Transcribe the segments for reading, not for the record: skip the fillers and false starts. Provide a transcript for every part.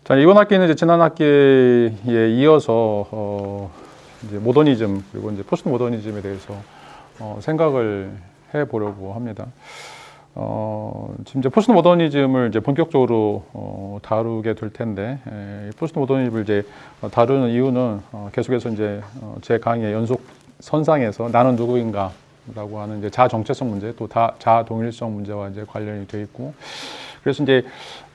자, 이번 학기는 이제 지난 학기에 이어서 이제 모더니즘 그리고 이제 포스트 모더니즘에 대해서 생각을 해보려고 합니다. 지금 이제 포스트 모더니즘을 이제 본격적으로 다루게 될 텐데, 포스트 모더니즘을 이제 다루는 이유는 계속해서 이제 제 강의의 연속 선상에서 나는 누구인가라고 하는 이제 자아 정체성 문제, 또 자아 동일성 문제와 이제 관련이 되어 있고, 그래서 이제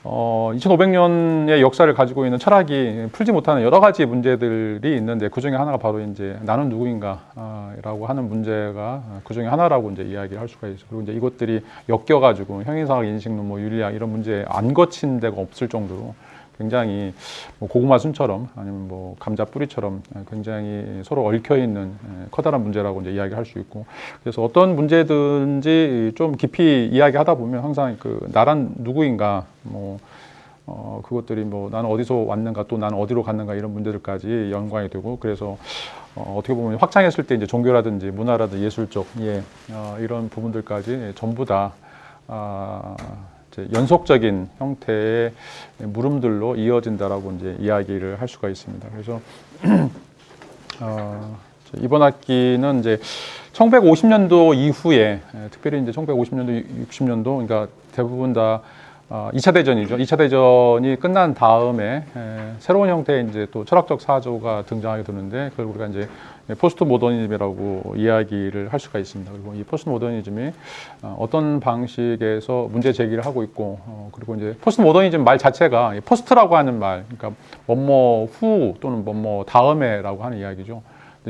2500년의 역사를 가지고 있는 철학이 풀지 못하는 여러 가지 문제들이 있는데, 그 중에 하나가 바로 이제 나는 누구인가라고 하는 문제가 그 중에 하나라고 이제 이야기를 할 수가 있어요. 그리고 이제 이것들이 엮여가지고 형이상학, 인식론, 뭐 윤리학 이런 문제 안 거친 데가 없을 정도로 굉장히 뭐 고구마 순처럼 아니면 뭐 감자 뿌리처럼 굉장히 서로 얽혀 있는 커다란 문제라고 이제 이야기할 수 있고, 그래서 어떤 문제든지 좀 깊이 이야기하다 보면 항상 그 나란 누구인가, 뭐 그것들이 뭐 나는 어디서 왔는가, 또 나는 어디로 갔는가 이런 문제들까지 연관이 되고, 그래서 어떻게 보면 확장했을 때 이제 종교라든지 문화라든지 예술 쪽 이런 부분들까지 전부 다 연속적인 형태의 물음들로 이어진다라고 이제 이야기를 할 수가 있습니다. 그래서 이번 학기는 이제 1950년도 이후에, 특별히 이제 1950년도, 60년도, 그러니까 대부분 다 2차 대전이죠. 2차 대전이 끝난 다음에 새로운 형태의 이제 또 철학적 사조가 등장하게 되는데, 그걸 우리가 이제 포스트 모더니즘이라고 이야기를 할 수가 있습니다. 그리고 이 포스트 모더니즘이 어떤 방식에서 문제 제기를 하고 있고, 그리고 이제 포스트 모더니즘 말 자체가 포스트라고 하는 말, 그러니까 뭐뭐 후 또는 뭐뭐 다음에라고 하는 이야기죠.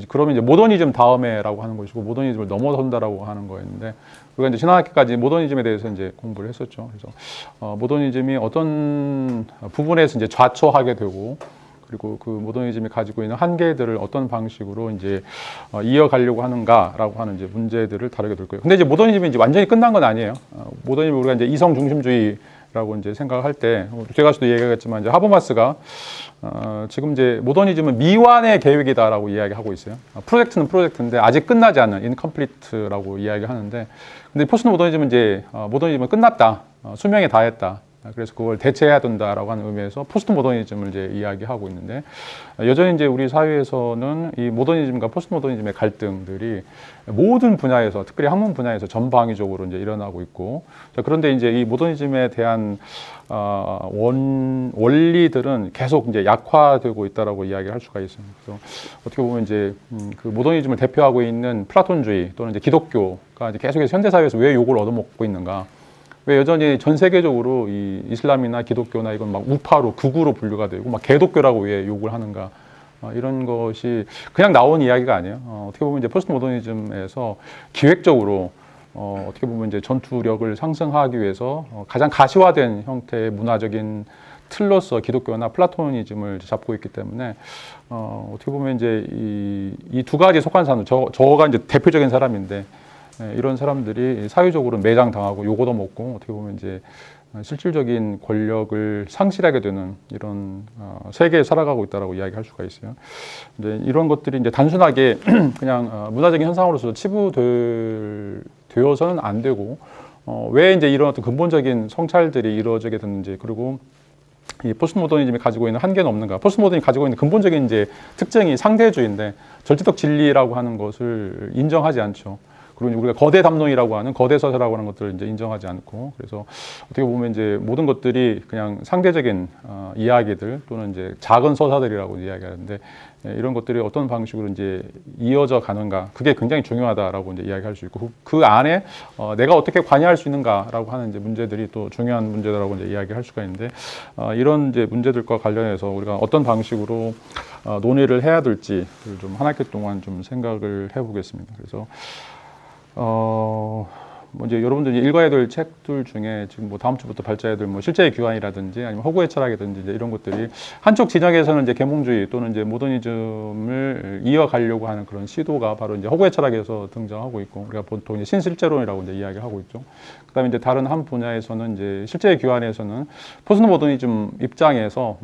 그러면 이제 모더니즘 다음에라고 하는 것이고, 모더니즘을 넘어선다라고 하는 거였는데, 우리가 이제 지난 학기까지 모더니즘에 대해서 이제 공부를 했었죠. 그래서 모더니즘이 어떤 부분에서 이제 좌초하게 되고, 그리고 그 모더니즘이 가지고 있는 한계들을 어떤 방식으로 이제 이어가려고 하는가라고 하는 이제 문제들을 다루게 될 거예요. 근데 이제 모더니즘이 이제 완전히 끝난 건 아니에요. 모더니즘 우리가 이제 이성 중심주의라고 이제 생각을 할 때, 제가도 얘기했지만 이제 하버마스가 지금 이제 모더니즘은 미완의 계획이다라고 이야기하고 있어요. 프로젝트는 프로젝트인데 아직 끝나지 않은 인컴플리트라고 이야기하는데, 근데 포스트 모더니즘은 이제 모더니즘은 끝났다, 수명에 다했다. 그래서 그걸 대체해야 된다라고 하는 의미에서 포스트 모더니즘을 이제 이야기하고 있는데, 여전히 이제 우리 사회에서는 이 모더니즘과 포스트 모더니즘의 갈등들이 모든 분야에서, 특별히 학문 분야에서 전방위적으로 이제 일어나고 있고, 그런데 이제 이 모더니즘에 대한 원리들은 계속 이제 약화되고 있다라고 이야기를 할 수가 있습니다. 그래서 어떻게 보면 이제 그 모더니즘을 대표하고 있는 플라톤주의 또는 이제 기독교가 이제 계속해서 현대 사회에서 왜 욕을 얻어먹고 있는가? 왜 여전히 전 세계적으로 이 이슬람이나 기독교나 이건 막 우파로, 극우로 분류가 되고 막 개독교라고 왜 욕을 하는가? 이런 것이 그냥 나온 이야기가 아니에요. 어떻게 보면 이제 포스트 모더니즘에서 기획적으로 어떻게 보면 이제 전투력을 상승하기 위해서 가장 가시화된 형태의 문화적인 틀로서 기독교나 플라토니즘을 잡고 있기 때문에 어떻게 보면 이제 이 두 가지 속한 사람, 저가 이제 대표적인 사람인데, 이런 사람들이 사회적으로 매장당하고 욕 얻어먹고 어떻게 보면 이제 실질적인 권력을 상실하게 되는 이런 세계에 살아가고 있다라고 이야기할 수가 있어요. 이제 이런 것들이 이제 단순하게 그냥 문화적인 현상으로서 치부되어서는 안 되고, 왜 이제 이런 어떤 근본적인 성찰들이 이루어지게 됐는지, 그리고 이 포스트 모더니즘이 가지고 있는 한계는 없는가? 포스트 모더니즘이 가지고 있는 근본적인 이제 특징이 상대주의인데, 절대적 진리라고 하는 것을 인정하지 않죠. 그리고 우리가 거대 담론이라고 하는, 거대 서사라고 하는 것들을 이제 인정하지 않고, 그래서 어떻게 보면 이제 모든 것들이 그냥 상대적인 이야기들 또는 이제 작은 서사들이라고 이야기하는데, 이런 것들이 어떤 방식으로 이제 이어져 가는가, 그게 굉장히 중요하다라고 이제 이야기할 수 있고, 그 안에 내가 어떻게 관여할 수 있는가라고 하는 이제 문제들이 또 중요한 문제다라고 이제 이야기할 수가 있는데, 이런 이제 문제들과 관련해서 우리가 어떤 방식으로 논의를 해야 될지를 좀 한 학기 동안 좀 생각을 해보겠습니다. 그래서 뭐 이제 여러분들이 읽어야 될 책들 중에 지금 뭐 다음 주부터 발제해야 될 뭐 실제의 규환이라든지 아니면 허구의 철학이라든지 이제 이런 것들이 한쪽 진영에서는 이제 계몽주의 또는 이제 모더니즘을 이어가려고 하는 그런 시도가 바로 이제 허구의 철학에서 등장하고 있고, 우리가 보통 이제 신실제론이라고 이제 이야기를 하고 있죠. 그다음에 이제 다른 한 분야에서는 이제 실제의 규환에서는 포스트 모더니즘 입장에서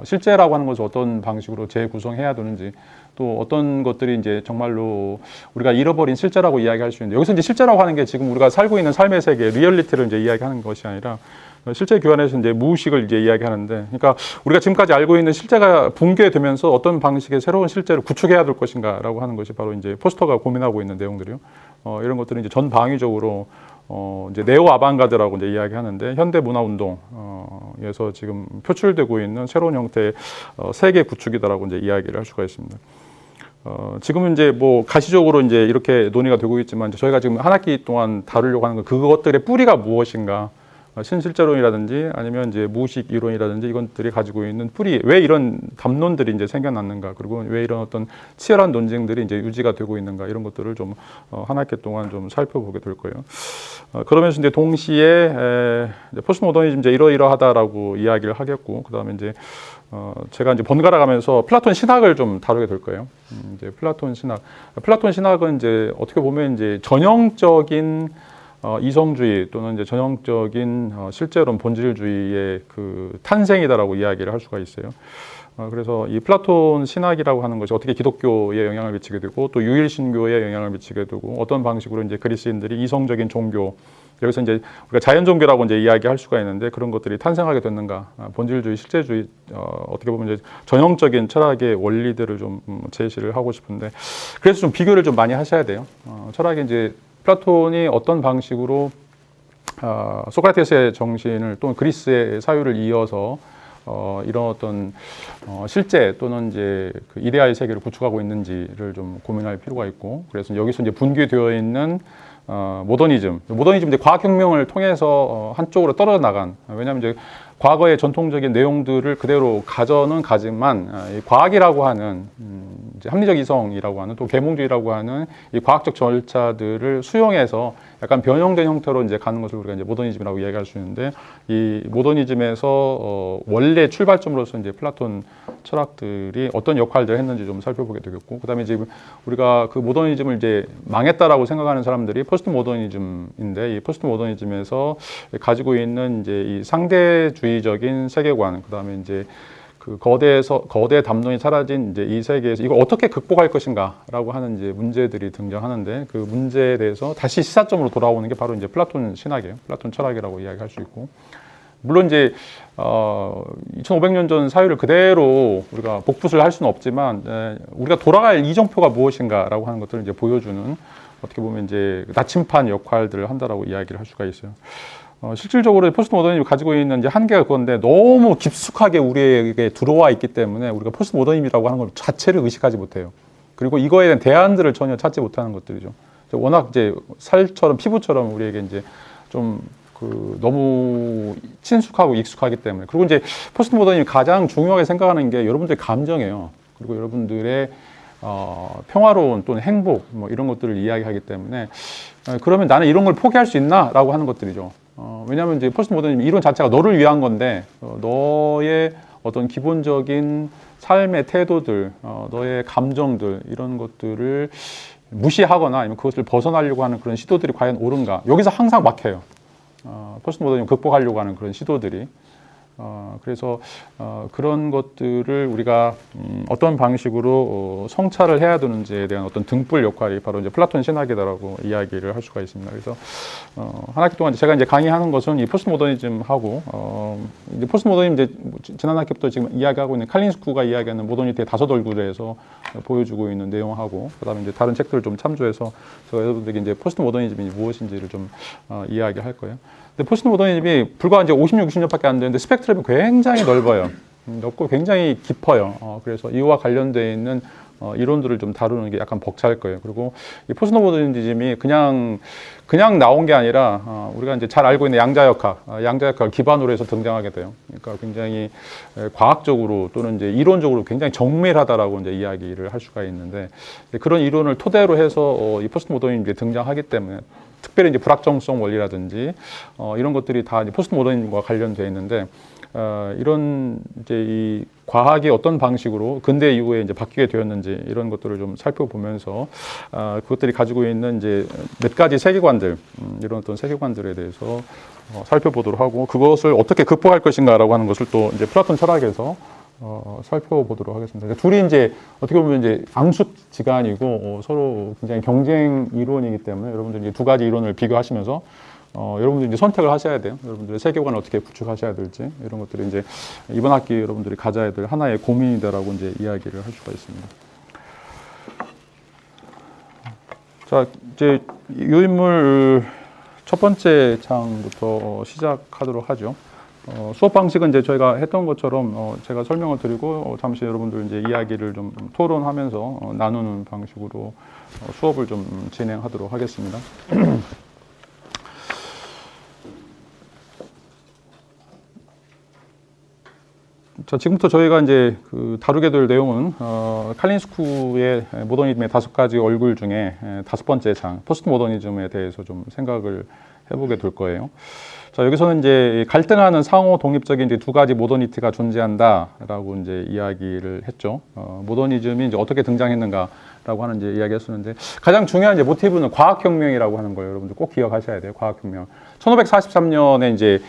실제라고 하는 것을 어떤 방식으로 재구성해야 되는지, 또 어떤 것들이 이제 정말로 우리가 잃어버린 실제라고 이야기할 수 있는데, 여기서 이제 실제라고 하는 게 지금 우리가 살고 있는 삶의 세계, 리얼리티를 이제 이야기하는 것이 아니라 실제 교환에서 이제 무의식을 이제 이야기하는데, 그러니까 우리가 지금까지 알고 있는 실제가 붕괴되면서 어떤 방식의 새로운 실제를 구축해야 될 것인가라고 하는 것이 바로 이제 포스터가 고민하고 있는 내용들이요. 이런 것들은 이제 전방위적으로 이제 네오 아방가드라고 이제 이야기하는데, 현대 문화 운동에서 지금 표출되고 있는 새로운 형태의 세계 구축이다라고 이제 이야기를 할 수가 있습니다. 지금은 이제 뭐 가시적으로 이제 이렇게 논의가 되고 있지만, 저희가 지금 한 학기 동안 다루려고 하는 건 그것들의 뿌리가 무엇인가, 신실제론이라든지 아니면 이제 무의식 이론이라든지 이것들이 가지고 있는 뿌리, 왜 이런 담론들이 이제 생겨났는가, 그리고 왜 이런 어떤 치열한 논쟁들이 이제 유지가 되고 있는가, 이런 것들을 좀 한 학기 동안 좀 살펴보게 될 거예요. 그러면서 이제 동시에 포스트 모더니즘 이제 이러이러하다라고 이야기를 하겠고, 그다음에 이제 제가 이제 번갈아 가면서 플라톤 신학을 좀 다루게 될 거예요. 이제 플라톤 신학은 이제 어떻게 보면 이제 전형적인 이성주의 또는 이제 전형적인 실제론 본질주의의 그 탄생이다라고 이야기를 할 수가 있어요. 그래서 이 플라톤 신학이라고 하는 것이 어떻게 기독교에 영향을 미치게 되고 또 유일신교에 영향을 미치게 되고, 어떤 방식으로 이제 그리스인들이 이성적인 종교, 여기서 이제 우리가 자연 종교라고 이제 이야기할 수가 있는데, 그런 것들이 탄생하게 됐는가, 본질주의, 실제주의, 어떻게 보면 이제 전형적인 철학의 원리들을 좀 제시를 하고 싶은데, 그래서 좀 비교를 좀 많이 하셔야 돼요. 철학이 이제 플라톤이 어떤 방식으로 소크라테스의 정신을 또는 그리스의 사유를 이어서 이런 어떤 실제 또는 이제 그 이데아의 세계를 구축하고 있는지를 좀 고민할 필요가 있고, 그래서 여기서 이제 분기되어 있는 모더니즘 이제 과학혁명을 통해서 한쪽으로 떨어져 나간, 왜냐하면 이제 과거의 전통적인 내용들을 그대로 가져는 가지만, 이 과학이라고 하는 이제 합리적 이성이라고 하는 또 계몽주의라고 하는 이 과학적 절차들을 수용해서 약간 변형된 형태로 이제 가는 것을 우리가 이제 모더니즘이라고 이야기할 수 있는데, 이 모더니즘에서 원래 출발점으로서 이제 플라톤 철학들이 어떤 역할들을 했는지 좀 살펴보게 되겠고, 그다음에 지금 우리가 그 모더니즘을 이제 망했다라고 생각하는 사람들이 포스트 모더니즘인데, 이 포스트 모더니즘에서 가지고 있는 이제 이 상대주의적인 세계관, 그다음에 이제 그 거대 담론이 사라진 이제 이 세계에서 이걸 어떻게 극복할 것인가라고 하는 이제 문제들이 등장하는데, 그 문제에 대해서 다시 시사점으로 돌아오는 게 바로 이제 플라톤 신학이에요. 플라톤 철학이라고 이야기할 수 있고, 물론 이제 2500년 전 사유를 그대로 우리가 복붙을 할 수는 없지만, 우리가 돌아갈 이정표가 무엇인가라고 하는 것들을 이제 보여주는, 어떻게 보면 이제 나침판 역할들을 한다라고 이야기를 할 수가 있어요. 실질적으로 포스트 모더니즘이 가지고 있는 이제 한계가 그건데, 너무 깊숙하게 우리에게 들어와 있기 때문에 우리가 포스트 모더니즘이라고 하는 것 자체를 의식하지 못해요. 그리고 이거에 대한 대안들을 전혀 찾지 못하는 것들이죠. 워낙 이제 살처럼 피부처럼 우리에게 이제 좀 너무 친숙하고 익숙하기 때문에. 그리고 이제 포스트 모더니즘이 가장 중요하게 생각하는 게 여러분들의 감정이에요. 그리고 여러분들의 평화로운 또는 행복, 뭐 이런 것들을 이야기하기 때문에, 그러면 나는 이런 걸 포기할 수 있나? 라고 하는 것들이죠. 왜냐하면 이제 포스트 모더니즘 이론 자체가 너를 위한 건데, 너의 어떤 기본적인 삶의 태도들, 너의 감정들, 이런 것들을 무시하거나 아니면 그것을 벗어나려고 하는 그런 시도들이 과연 옳은가? 여기서 항상 막혀요. 포스트 모더니즘 극복하려고 하는 그런 시도들이. 그래서 그런 것들을 우리가 어떤 방식으로 성찰을 해야 되는지에 대한 어떤 등불 역할이 바로 이제 플라톤 신학이다라고 이야기를 할 수가 있습니다. 그래서 한 학기 동안 제가 이제 강의하는 것은 이 포스트 모더니즘하고 이제 포스트 모더니즘 이제 지난 학기부터 지금 이야기하고 있는 칼린스쿠가 이야기하는 모더니티의 5얼굴에서 보여주고 있는 내용하고, 그다음에 이제 다른 책들을 좀 참조해서 제가 여러분들에게 이제 포스트 모더니즘이 무엇인지를 좀 이야기할 거예요. 근데 포스트 모더니즘이 불과 이제 50, 60년밖에 안 되는데 스펙트럼이 굉장히 넓어요. 넓고 굉장히 깊어요. 그래서 이와 관련되어 있는 이론들을 좀 다루는 게 약간 벅찰 거예요. 그리고 이 포스트 모더니즘이 그냥 나온 게 아니라 우리가 이제 잘 알고 있는 양자역학 기반으로 해서 등장하게 돼요. 그러니까 굉장히 과학적으로 또는 이제 이론적으로 굉장히 정밀하다라고 이제 이야기를 할 수가 있는데, 그런 이론을 토대로 해서 이 포스트 모더니즘이 등장하기 때문에, 특별히 이제 불확정성 원리라든지 이런 것들이 다 이제 포스트 모더니즘과 관련되어 있는데, 이런 이제 이 과학이 어떤 방식으로 근대 이후에 이제 바뀌게 되었는지 이런 것들을 좀 살펴보면서 그것들이 가지고 있는 이제 몇 가지 세계관들, 이런 어떤 세계관들에 대해서 살펴보도록 하고, 그것을 어떻게 극복할 것인가라고 하는 것을 또 이제 플라톤 철학에서 살펴보도록 하겠습니다. 그러니까 둘이 이제 어떻게 보면 이제 앙숙지간이고 서로 굉장히 경쟁 이론이기 때문에 여러분들이 이제 두 가지 이론을 비교하시면서 여러분들이 이제 선택을 하셔야 돼요. 여러분들의 세계관을 어떻게 구축하셔야 될지 이런 것들이 이제 이번 학기 여러분들이 가져야 될 하나의 고민이다라고 이제 이야기를 할 수가 있습니다. 자, 이제 요인물 첫 번째 장부터 시작하도록 하죠. 수업 방식은 이제 저희가 했던 것처럼 제가 설명을 드리고 잠시 여러분들 이제 이야기를 좀 토론하면서 나누는 방식으로 수업을 좀 진행하도록 하겠습니다. 자, 지금부터 저희가 이제 다루게 될 내용은 칼린스쿠의 모더니즘의 5가지 얼굴 중에 5번째 장, 포스트 모더니즘에 대해서 좀 생각을 해보게 될 거예요. 자, 여기서는 이제 갈등하는 상호 독립적인 이제 2가지 모더니티가 존재한다라고 이제 이야기를 했죠. 모더니즘이 이제 어떻게 등장했는가라고 하는 이제 이야기했었는데 가장 중요한 이제 모티브는 과학혁명이라고 하는 거예요. 여러분들 꼭 기억하셔야 돼요. 과학혁명. 1543년에 이제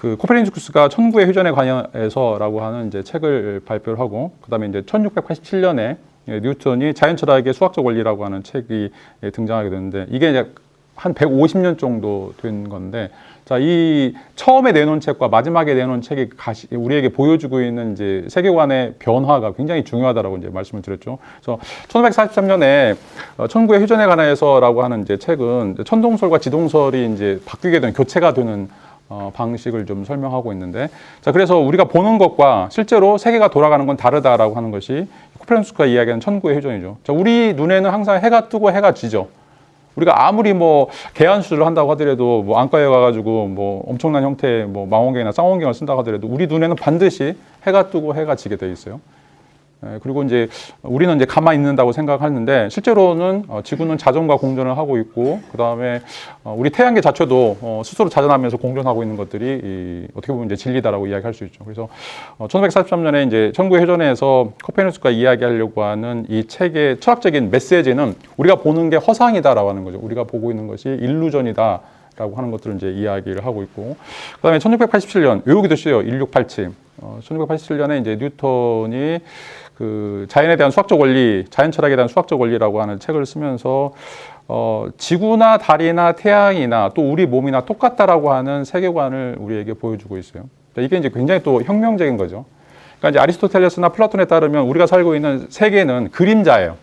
코페르니쿠스가 천구의 회전에 관해서라고 하는 이제 책을 발표를 하고, 그 다음에 이제 1687년에 뉴턴이 자연철학의 수학적 원리라고 하는 책이 등장하게 되는데, 이게 이제 한 150년 정도 된 건데, 자, 이 처음에 내놓은 책과 마지막에 내놓은 책이 우리에게 보여주고 있는 이제 세계관의 변화가 굉장히 중요하다라고 이제 말씀을 드렸죠. 그래서 1543년에 천구의 회전에 관해서라고 하는 이제 책은 천동설과 지동설이 이제 바뀌게 되는, 교체가 되는 방식을 좀 설명하고 있는데, 자, 그래서 우리가 보는 것과 실제로 세계가 돌아가는 건 다르다라고 하는 것이 코페르니쿠스가 이야기하는 천구의 회전이죠. 자, 우리 눈에는 항상 해가 뜨고 해가 지죠. 우리가 아무리 뭐 개안수술을 한다고 하더라도, 뭐 안과에 가가지고 뭐 엄청난 형태의 뭐 망원경이나 쌍원경을 쓴다고 하더라도 우리 눈에는 반드시 해가 뜨고 해가 지게 돼 있어요. 그리고 이제 우리는 이제 가만히 있는다고 생각하는데, 실제로는 지구는 자전과 공전을 하고 있고, 그 다음에 우리 태양계 자체도 스스로 자전하면서 공전하고 있는 것들이 어떻게 보면 이제 진리다라고 이야기할 수 있죠. 그래서 1543년에 이제 천구의 회전에서 코페르니쿠스가 이야기하려고 하는 이 책의 철학적인 메시지는 우리가 보는 게 허상이다라고 하는 거죠. 우리가 보고 있는 것이 일루전이다 라고 하는 것들을 이제 이야기를 하고 있고, 그 다음에 1687년, 외우기도 쉬워요. 1687. 1687년에 이제 뉴턴이 자연에 대한 수학적 원리, 자연 철학에 대한 수학적 원리라고 하는 책을 쓰면서 지구나 달이나 태양이나 또 우리 몸이나 똑같다라고 하는 세계관을 우리에게 보여주고 있어요. 이게 이제 굉장히 또 혁명적인 거죠. 그러니까 이제 아리스토텔레스나 플라톤에 따르면 우리가 살고 있는 세계는 그림자예요.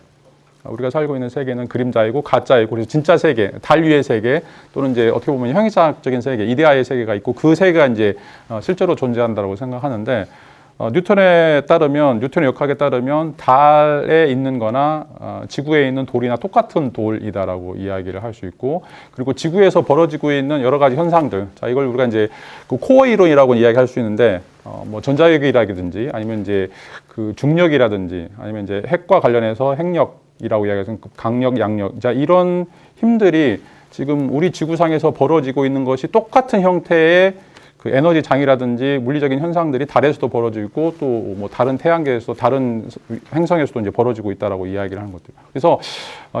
우리가 살고 있는 세계는 그림자이고 가짜이고, 그래서 진짜 세계, 달 위의 세계, 또는 이제 어떻게 보면 형이상학적인 세계, 이데아의 세계가 있고, 그 세계가 이제 실제로 존재한다고 생각하는데, 뉴턴에 따르면, 뉴턴의 역학에 따르면 달에 있는 거나 지구에 있는 돌이나 똑같은 돌이다라고 이야기를 할 수 있고, 그리고 지구에서 벌어지고 있는 여러 가지 현상들, 자, 이걸 우리가 이제 코어 이론이라고 이야기할 수 있는데, 뭐 전자력이라든지 아니면 이제 중력이라든지 아니면 이제 핵과 관련해서 핵력이라고 이야기해서 강력, 양력, 자, 이런 힘들이 지금 우리 지구상에서 벌어지고 있는 것이 똑같은 형태의 에너지 장이라든지 물리적인 현상들이 달에서도 벌어지고 있고, 또 뭐 다른 태양계에서, 다른 행성에서도 이제 벌어지고 있다라고 이야기를 하는 것들. 그래서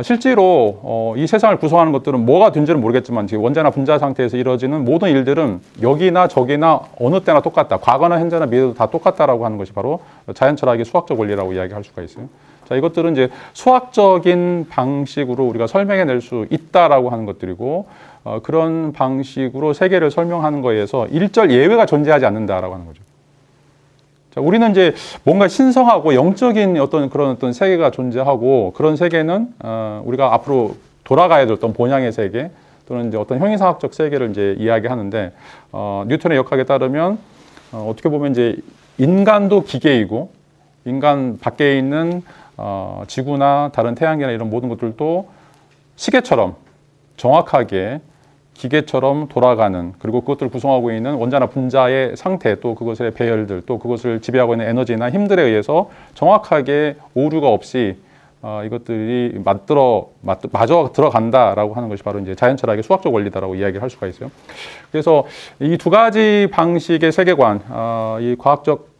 실제로 이 세상을 구성하는 것들은 뭐가 된지는 모르겠지만, 지금 원자나 분자 상태에서 이루어지는 모든 일들은 여기나 저기나 어느 때나 똑같다. 과거나 현재나 미래도 다 똑같다라고 하는 것이 바로 자연철학의 수학적 원리라고 이야기할 수가 있어요. 자, 이것들은 이제 수학적인 방식으로 우리가 설명해낼 수 있다라고 하는 것들이고, 그런 방식으로 세계를 설명하는 거에 의해서 일절 예외가 존재하지 않는다라고 하는 거죠. 자, 우리는 이제 뭔가 신성하고 영적인 그런 어떤 세계가 존재하고, 그런 세계는 우리가 앞으로 돌아가야 될 어떤 본향의 세계, 또는 이제 어떤 형이상학적 세계를 이제 이야기하는데, 뉴턴의 역학에 따르면 어떻게 보면 이제 인간도 기계이고, 인간 밖에 있는 지구나 다른 태양계나 이런 모든 것들도 시계처럼 정확하게 기계처럼 돌아가는, 그리고 그것들을 구성하고 있는 원자나 분자의 상태, 또 그것의 배열들, 또 그것을 지배하고 있는 에너지나 힘들에 의해서 정확하게 오류가 없이 이것들이 마저 들어간다라고 하는 것이 바로 이제 자연철학의 수학적 원리다라고 이야기를 할 수가 있어요. 그래서 이 2가지 방식의 세계관, 이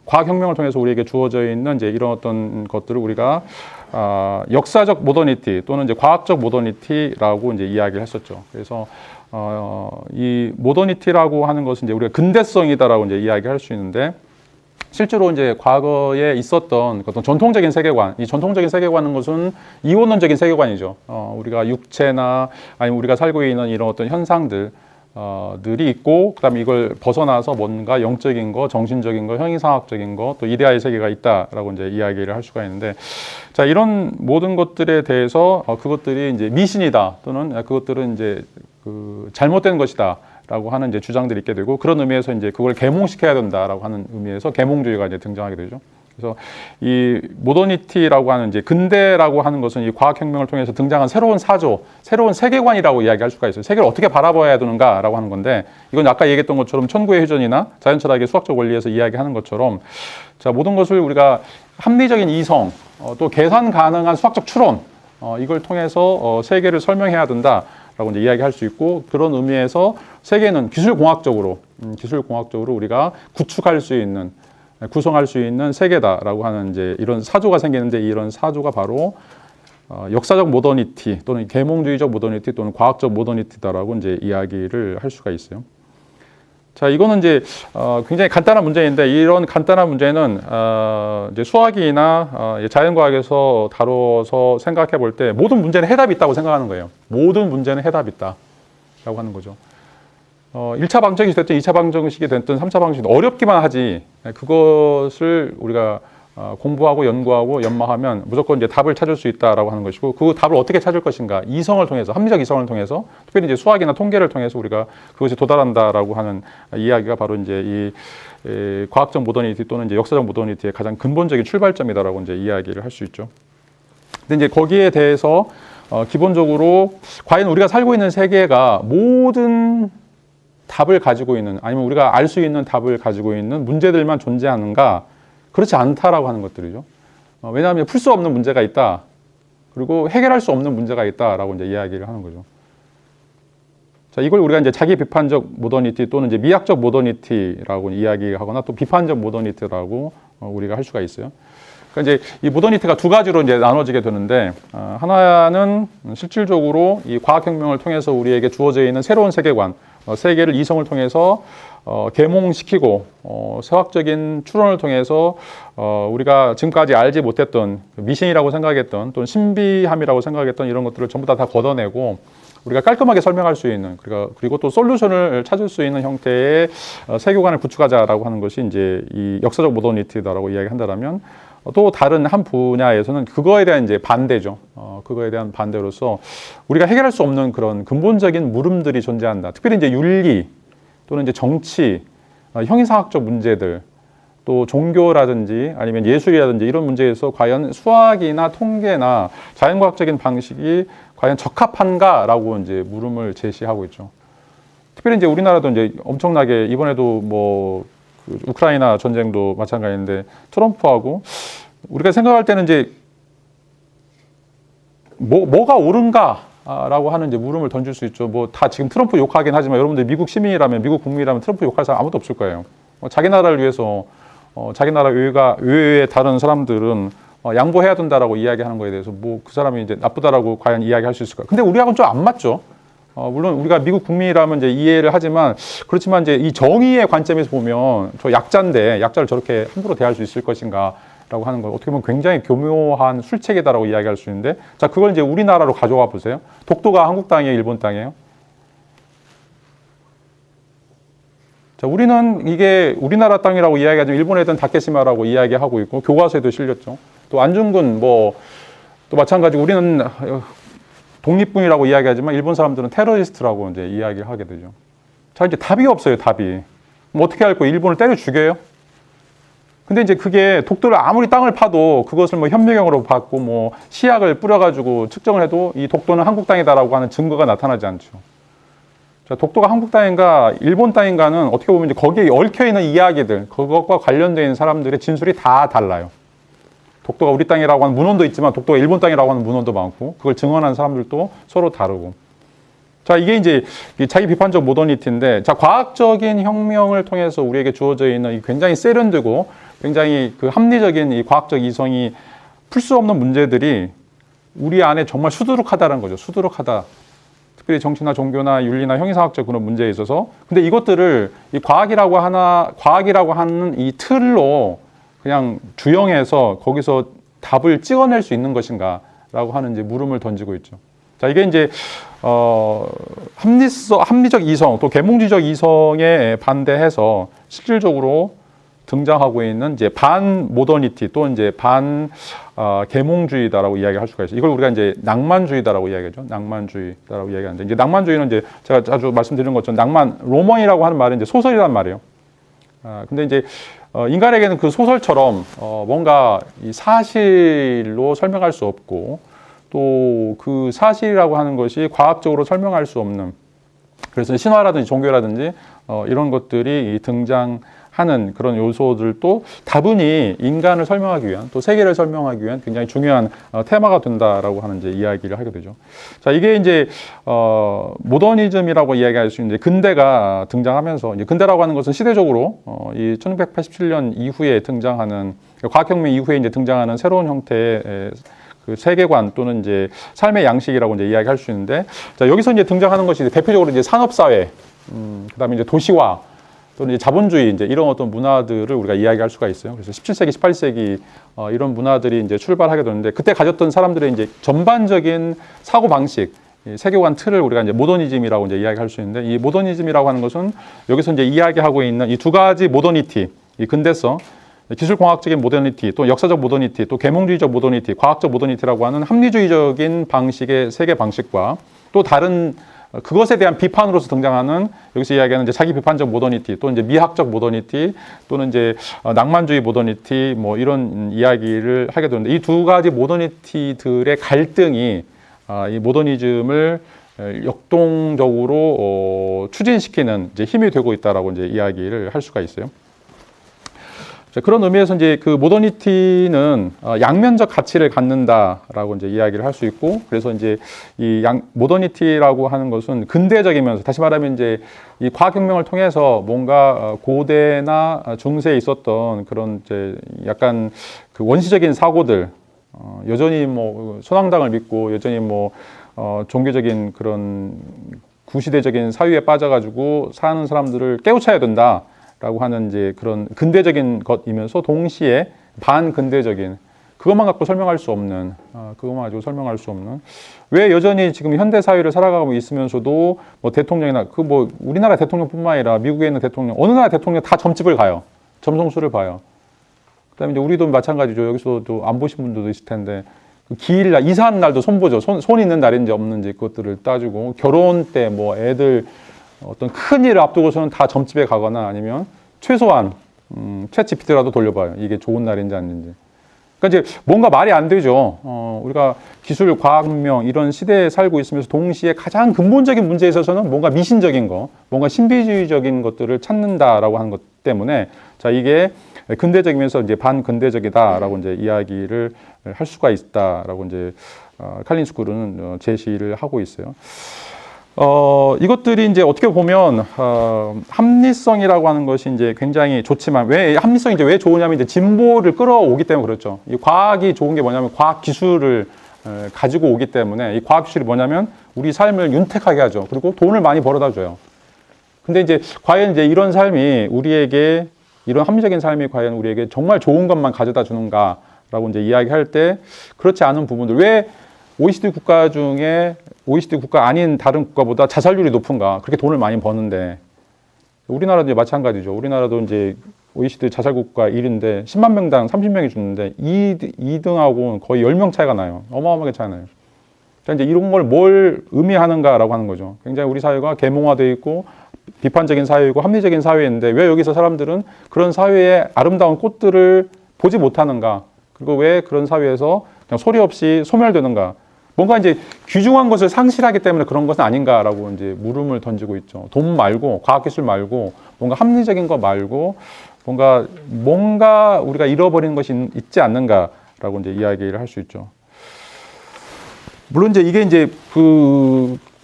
과학혁명을 통해서 우리에게 주어져 있는 이제 이런 어떤 것들을 우리가 역사적 모더니티 또는 이제 과학적 모더니티라고 이제 이야기를 했었죠. 그래서 이 모더니티라고 하는 것은 이제 우리가 근대성이다라고 이제 이야기할 수 있는데, 실제로 이제 과거에 있었던 어떤 전통적인 세계관, 이 전통적인 세계관은 것은 이원론적인 세계관이죠. 우리가 육체나 아니면 우리가 살고 있는 이런 어떤 현상들, 들이 있고, 그다음에 이걸 벗어나서 뭔가 영적인 거, 정신적인 거, 형이상학적인 거, 또 이데아의 세계가 있다라고 이제 이야기를 할 수가 있는데, 자, 이런 모든 것들에 대해서 그것들이 이제 미신이다, 또는 그것들은 이제 잘못된 것이다라고 하는 이제 주장들이 있게 되고, 그런 의미에서 이제 그걸 계몽시켜야 된다라고 하는 의미에서 계몽주의가 이제 등장하게 되죠. 그래서 이 모더니티라고 하는 이제 근대라고 하는 것은 이 과학혁명을 통해서 등장한 새로운 사조, 새로운 세계관이라고 이야기할 수가 있어요. 세계를 어떻게 바라봐야 되는가라고 하는 건데, 이건 아까 얘기했던 것처럼 천구의 휴전이나 자연철학의 수학적 원리에서 이야기하는 것처럼, 자, 모든 것을 우리가 합리적인 이성, 또 계산 가능한 수학적 추론, 이걸 통해서 세계를 설명해야 된다라고 이제 이야기할 수 있고, 그런 의미에서 세계는 기술공학적으로 우리가 구축할 수 있는, 구성할 수 있는 세계다라고 하는 이제 이런 사조가 생기는데, 이런 사조가 바로 역사적 모더니티 또는 계몽주의적 모더니티 또는 과학적 모더니티다라고 이제 이야기를 할 수가 있어요. 자, 이거는 이제 굉장히 간단한 문제인데, 이런 간단한 문제는 이제 수학이나 자연과학에서 다뤄서 생각해 볼 때 모든 문제는 해답이 있다고 생각하는 거예요. 모든 문제는 해답이 있다라고 하는 거죠. 1차 방정식이 됐든 2차 방정식이 됐든 3차 방정식이 어렵기만 하지, 그것을 우리가 공부하고 연구하고 연마하면 무조건 이제 답을 찾을 수 있다라고 하는 것이고, 그 답을 어떻게 찾을 것인가, 이성을 통해서, 합리적 이성을 통해서, 특별히 이제 수학이나 통계를 통해서 우리가 그것이 도달한다라고 하는 이야기가 바로 이제 이 과학적 모더니티 또는 이제 역사적 모더니티의 가장 근본적인 출발점이다라고 이제 이야기를 할 수 있죠. 근데 이제 거기에 대해서 기본적으로 과연 우리가 살고 있는 세계가 모든 답을 가지고 있는, 아니면 우리가 알 수 있는 답을 가지고 있는 문제들만 존재하는가? 그렇지 않다라고 하는 것들이죠. 왜냐하면 풀 수 없는 문제가 있다, 그리고 해결할 수 없는 문제가 있다라고 이제 이야기를 하는 거죠. 자, 이걸 우리가 이제 자기 비판적 모더니티 또는 이제 미학적 모더니티라고 이야기하거나, 또 비판적 모더니티라고 우리가 할 수가 있어요. 그러니까 이제 이 모더니티가 두 가지로 이제 나눠지게 되는데, 하나는 실질적으로 이 과학혁명을 통해서 우리에게 주어져 있는 새로운 세계관, 세계를 이성을 통해서 계몽시키고, 수학적인 추론을 통해서 우리가 지금까지 알지 못했던 미신이라고 생각했던, 또는 신비함이라고 생각했던 이런 것들을 전부 다 걷어내고 우리가 깔끔하게 설명할 수 있는, 그리고 또 솔루션을 찾을 수 있는 형태의 세계관을 구축하자라고 하는 것이 이제 이 역사적 모더니티다라고 이야기한다면, 또 다른 한 분야에서는 그거에 대한 이제 반대죠. 그거에 대한 반대로서 우리가 해결할 수 없는 그런 근본적인 물음들이 존재한다. 특별히 이제 윤리 또는 이제 정치, 형이상학적 문제들, 또 종교라든지 아니면 예술이라든지 이런 문제에서 과연 수학이나 통계나 자연과학적인 방식이 과연 적합한가라고 이제 물음을 제시하고 있죠. 특별히 이제 우리나라도 이제 엄청나게 이번에도 뭐 우크라이나 전쟁도 마찬가지인데, 트럼프하고 우리가 생각할 때는 이제 뭐가 옳은가라고 하는 이제 물음을 던질 수 있죠. 뭐 다 지금 트럼프 욕하긴 하지만, 여러분들 미국 시민이라면, 미국 국민이라면 트럼프 욕할 사람 아무도 없을 거예요. 자기 나라를 위해서 자기 나라 의회의 다른 사람들은 양보해야 된다라고 이야기하는 거에 대해서 뭐 그 사람이 이제 나쁘다라고 과연 이야기할 수 있을까? 근데 우리하고는 좀 안 맞죠. 물론 우리가 미국 국민이라면 이제 이해를 하지만, 그렇지만 이제 이 정의의 관점에서 보면 저 약자인데 약자를 저렇게 함부로 대할 수 있을 것인가라고 하는 건 어떻게 보면 굉장히 교묘한 술책이다라고 이야기할 수 있는데, 자, 그걸 이제 우리나라로 가져와 보세요. 독도가 한국 땅이에요, 일본 땅이에요? 자, 우리는 이게 우리나라 땅이라고 이야기하지만 일본에 있던 다케시마라고 이야기하고 있고, 교과서에도 실렸죠. 또 안중근 또 마찬가지고 우리는 독립군이라고 이야기하지만 일본 사람들은 테러리스트라고 이제 이야기를 하게 되죠. 자, 이제 답이 없어요, 답이. 뭐 어떻게 할 거예요? 일본을 때려 죽여요? 근데 이제 그게 독도를 아무리 땅을 파도 그것을 뭐 현미경으로 받고 뭐 시약을 뿌려가지고 측정을 해도 이 독도는 한국 땅이다라고 하는 증거가 나타나지 않죠. 자, 독도가 한국 땅인가 일본 땅인가는 어떻게 보면 이제 거기에 얽혀 있는 이야기들, 그것과 관련되어 있는 사람들의 진술이 다 달라요. 독도가 우리 땅이라고 하는 문헌도 있지만 독도가 일본 땅이라고 하는 문헌도 많고, 그걸 증언하는 사람들도 서로 다르고. 자, 이게 이제 자기 비판적 모더니티인데, 자, 과학적인 혁명을 통해서 우리에게 주어져 있는 이 굉장히 세련되고 굉장히 그 합리적인 이 과학적 이성이 풀 수 없는 문제들이 우리 안에 정말 수두룩하다는 거죠. 수두룩하다. 특별히 정치나 종교나 윤리나 형이상학적 그런 문제에 있어서. 근데 이것들을 이 과학이라고 하는 이 틀로 그냥 주영해서 거기서 답을 찍어낼 수 있는 것인가라고 하는 이제 물음을 던지고 있죠. 자, 이게 이제 합리적 이성 또 계몽주의적 이성에 반대해서 실질적으로 등장하고 있는 이제 반 모더니티 또 이제 반 계몽주의다라고 이야기할 수가 있어요. 이걸 우리가 이제 낭만주의다라고 이야기하죠. 낭만주의다라고 이야기하는데 이제 낭만주의는 이제 제가 자주 말씀드린 것처럼 로먼이라고 하는 말은 이제 소설이란 말이에요. 근데 이제 인간에게는 그 소설처럼 뭔가 이 사실로 설명할 수 없고 또 그 사실이라고 하는 것이 과학적으로 설명할 수 없는 그래서 신화라든지 종교라든지 이런 것들이 등장하는 그런 요소들도 다분히 인간을 설명하기 위한 또 세계를 설명하기 위한 굉장히 중요한 테마가 된다라고 하는 이제 이야기를 하게 되죠. 자, 이게 이제 모더니즘이라고 이야기할 수 있는데 근대가 등장하면서 이제 근대라고 하는 것은 시대적으로 이 1687년 이후에 등장하는 과학혁명 이후에 이제 등장하는 새로운 형태의 그 세계관 또는 이제 삶의 양식이라고 이제 이야기할 수 있는데, 자, 여기서 이제 등장하는 것이 대표적으로 이제 산업사회, 그다음에 이제 도시화 또는 이제 자본주의 이제 이런 어떤 문화들을 우리가 이야기할 수가 있어요. 그래서 17세기, 18세기 이런 문화들이 이제 출발하게 되는데 그때 가졌던 사람들의 이제 전반적인 사고 방식, 세계관 틀을 우리가 이제 모더니즘이라고 이제 이야기할 수 있는데 이 모더니즘이라고 하는 것은 여기서 이제 이야기하고 있는 이 두 가지 모더니티, 이 근대성. 기술공학적인 모더니티, 또 역사적 모더니티, 또 계몽주의적 모더니티, 과학적 모더니티라고 하는 합리주의적인 방식의 세계 방식과 또 다른 그것에 대한 비판으로서 등장하는 여기서 이야기하는 이제 자기 비판적 모더니티, 또 이제 미학적 모더니티, 또는 이제 낭만주의 모더니티, 뭐 이런 이야기를 하게 되는데 이 두 가지 모더니티들의 갈등이 이 모더니즘을 역동적으로 추진시키는 이제 힘이 되고 있다라고 이제 이야기를 할 수가 있어요. 자, 그런 의미에서 이제 그 모더니티는 양면적 가치를 갖는다라고 이제 이야기를 할 수 있고, 그래서 이제 이 모더니티라고 하는 것은 근대적이면서 다시 말하면 이제 이 과학혁명을 통해서 뭔가 고대나 중세에 있었던 그런 이제 약간 그 원시적인 사고들, 여전히 뭐 선왕당을 믿고 여전히 뭐 종교적인 그런 구시대적인 사유에 빠져가지고 사는 사람들을 깨우쳐야 된다. 라고 하는 이제 그런 근대적인 것이면서 동시에 반근대적인 그것만 갖고 설명할 수 없는 그것만 가지고 설명할 수 없는 왜 여전히 지금 현대 사회를 살아가고 있으면서도 뭐 대통령이나 그 뭐 우리나라 대통령뿐만 아니라 미국에 있는 대통령 어느 나라 대통령 다 점집을 가요. 점성술을 봐요. 그다음에 이제 우리도 마찬가지죠. 여기서도 안 보신 분들도 있을 텐데 그 기일날 이사하는 날도 손보죠. 손 있는 날인지 없는지 그것들을 따지고 결혼 때 뭐 애들 어떤 큰 일을 앞두고서는 다 점집에 가거나 아니면 최소한 챗GPT라도 돌려봐요. 이게 좋은 날인지 아닌지. 그러니까 이제 뭔가 말이 안 되죠. 우리가 기술, 과학혁명 이런 시대에 살고 있으면서 동시에 가장 근본적인 문제에 있어서는 뭔가 미신적인 거, 뭔가 신비주의적인 것들을 찾는다라고 하는 것 때문에 자 이게 근대적이면서 이제 반근대적이다라고 이제 이야기를 할 수가 있다라고 이제 칼린 스쿨은 제시를 하고 있어요. 이것들이 이제 어떻게 보면, 합리성이라고 하는 것이 이제 굉장히 좋지만, 왜, 합리성이 이제 왜 좋으냐면 이제 진보를 끌어오기 때문에 그렇죠. 이 과학이 좋은 게 뭐냐면 과학 기술을 가지고 오기 때문에 이 과학 기술이 뭐냐면 우리 삶을 윤택하게 하죠. 그리고 돈을 많이 벌어다 줘요. 근데 이제 과연 이제 이런 삶이 우리에게, 이런 합리적인 삶이 과연 우리에게 정말 좋은 것만 가져다 주는가라고 이제 이야기할 때 그렇지 않은 부분들, 왜 OECD 국가 중에 OECD 국가 아닌 다른 국가보다 자살률이 높은가? 그렇게 돈을 많이 버는데 우리나라도 이제 마찬가지죠. 우리나라도 이제 OECD 자살 국가 1인데 10만 명당 30명이 죽는데 2등하고는 거의 10명 차이가 나요. 어마어마하게 차이 나요. 그러니까 이제 이런 걸 뭘 의미하는가라고 하는 거죠. 굉장히 우리 사회가 계몽화되어 있고 비판적인 사회이고 합리적인 사회인데 왜 여기서 사람들은 그런 사회의 아름다운 꽃들을 보지 못하는가? 그리고 왜 그런 사회에서 그냥 소리 없이 소멸되는가? 뭔가 이제 귀중한 것을 상실하기 때문에 그런 것은 아닌가라고 이제 물음을 던지고 있죠. 돈 말고, 과학기술 말고, 뭔가 합리적인 거 말고, 뭔가 우리가 잃어버리는 것이 있지 않는가라고 이제 이야기를 할 수 있죠. 물론 이제 이게 이제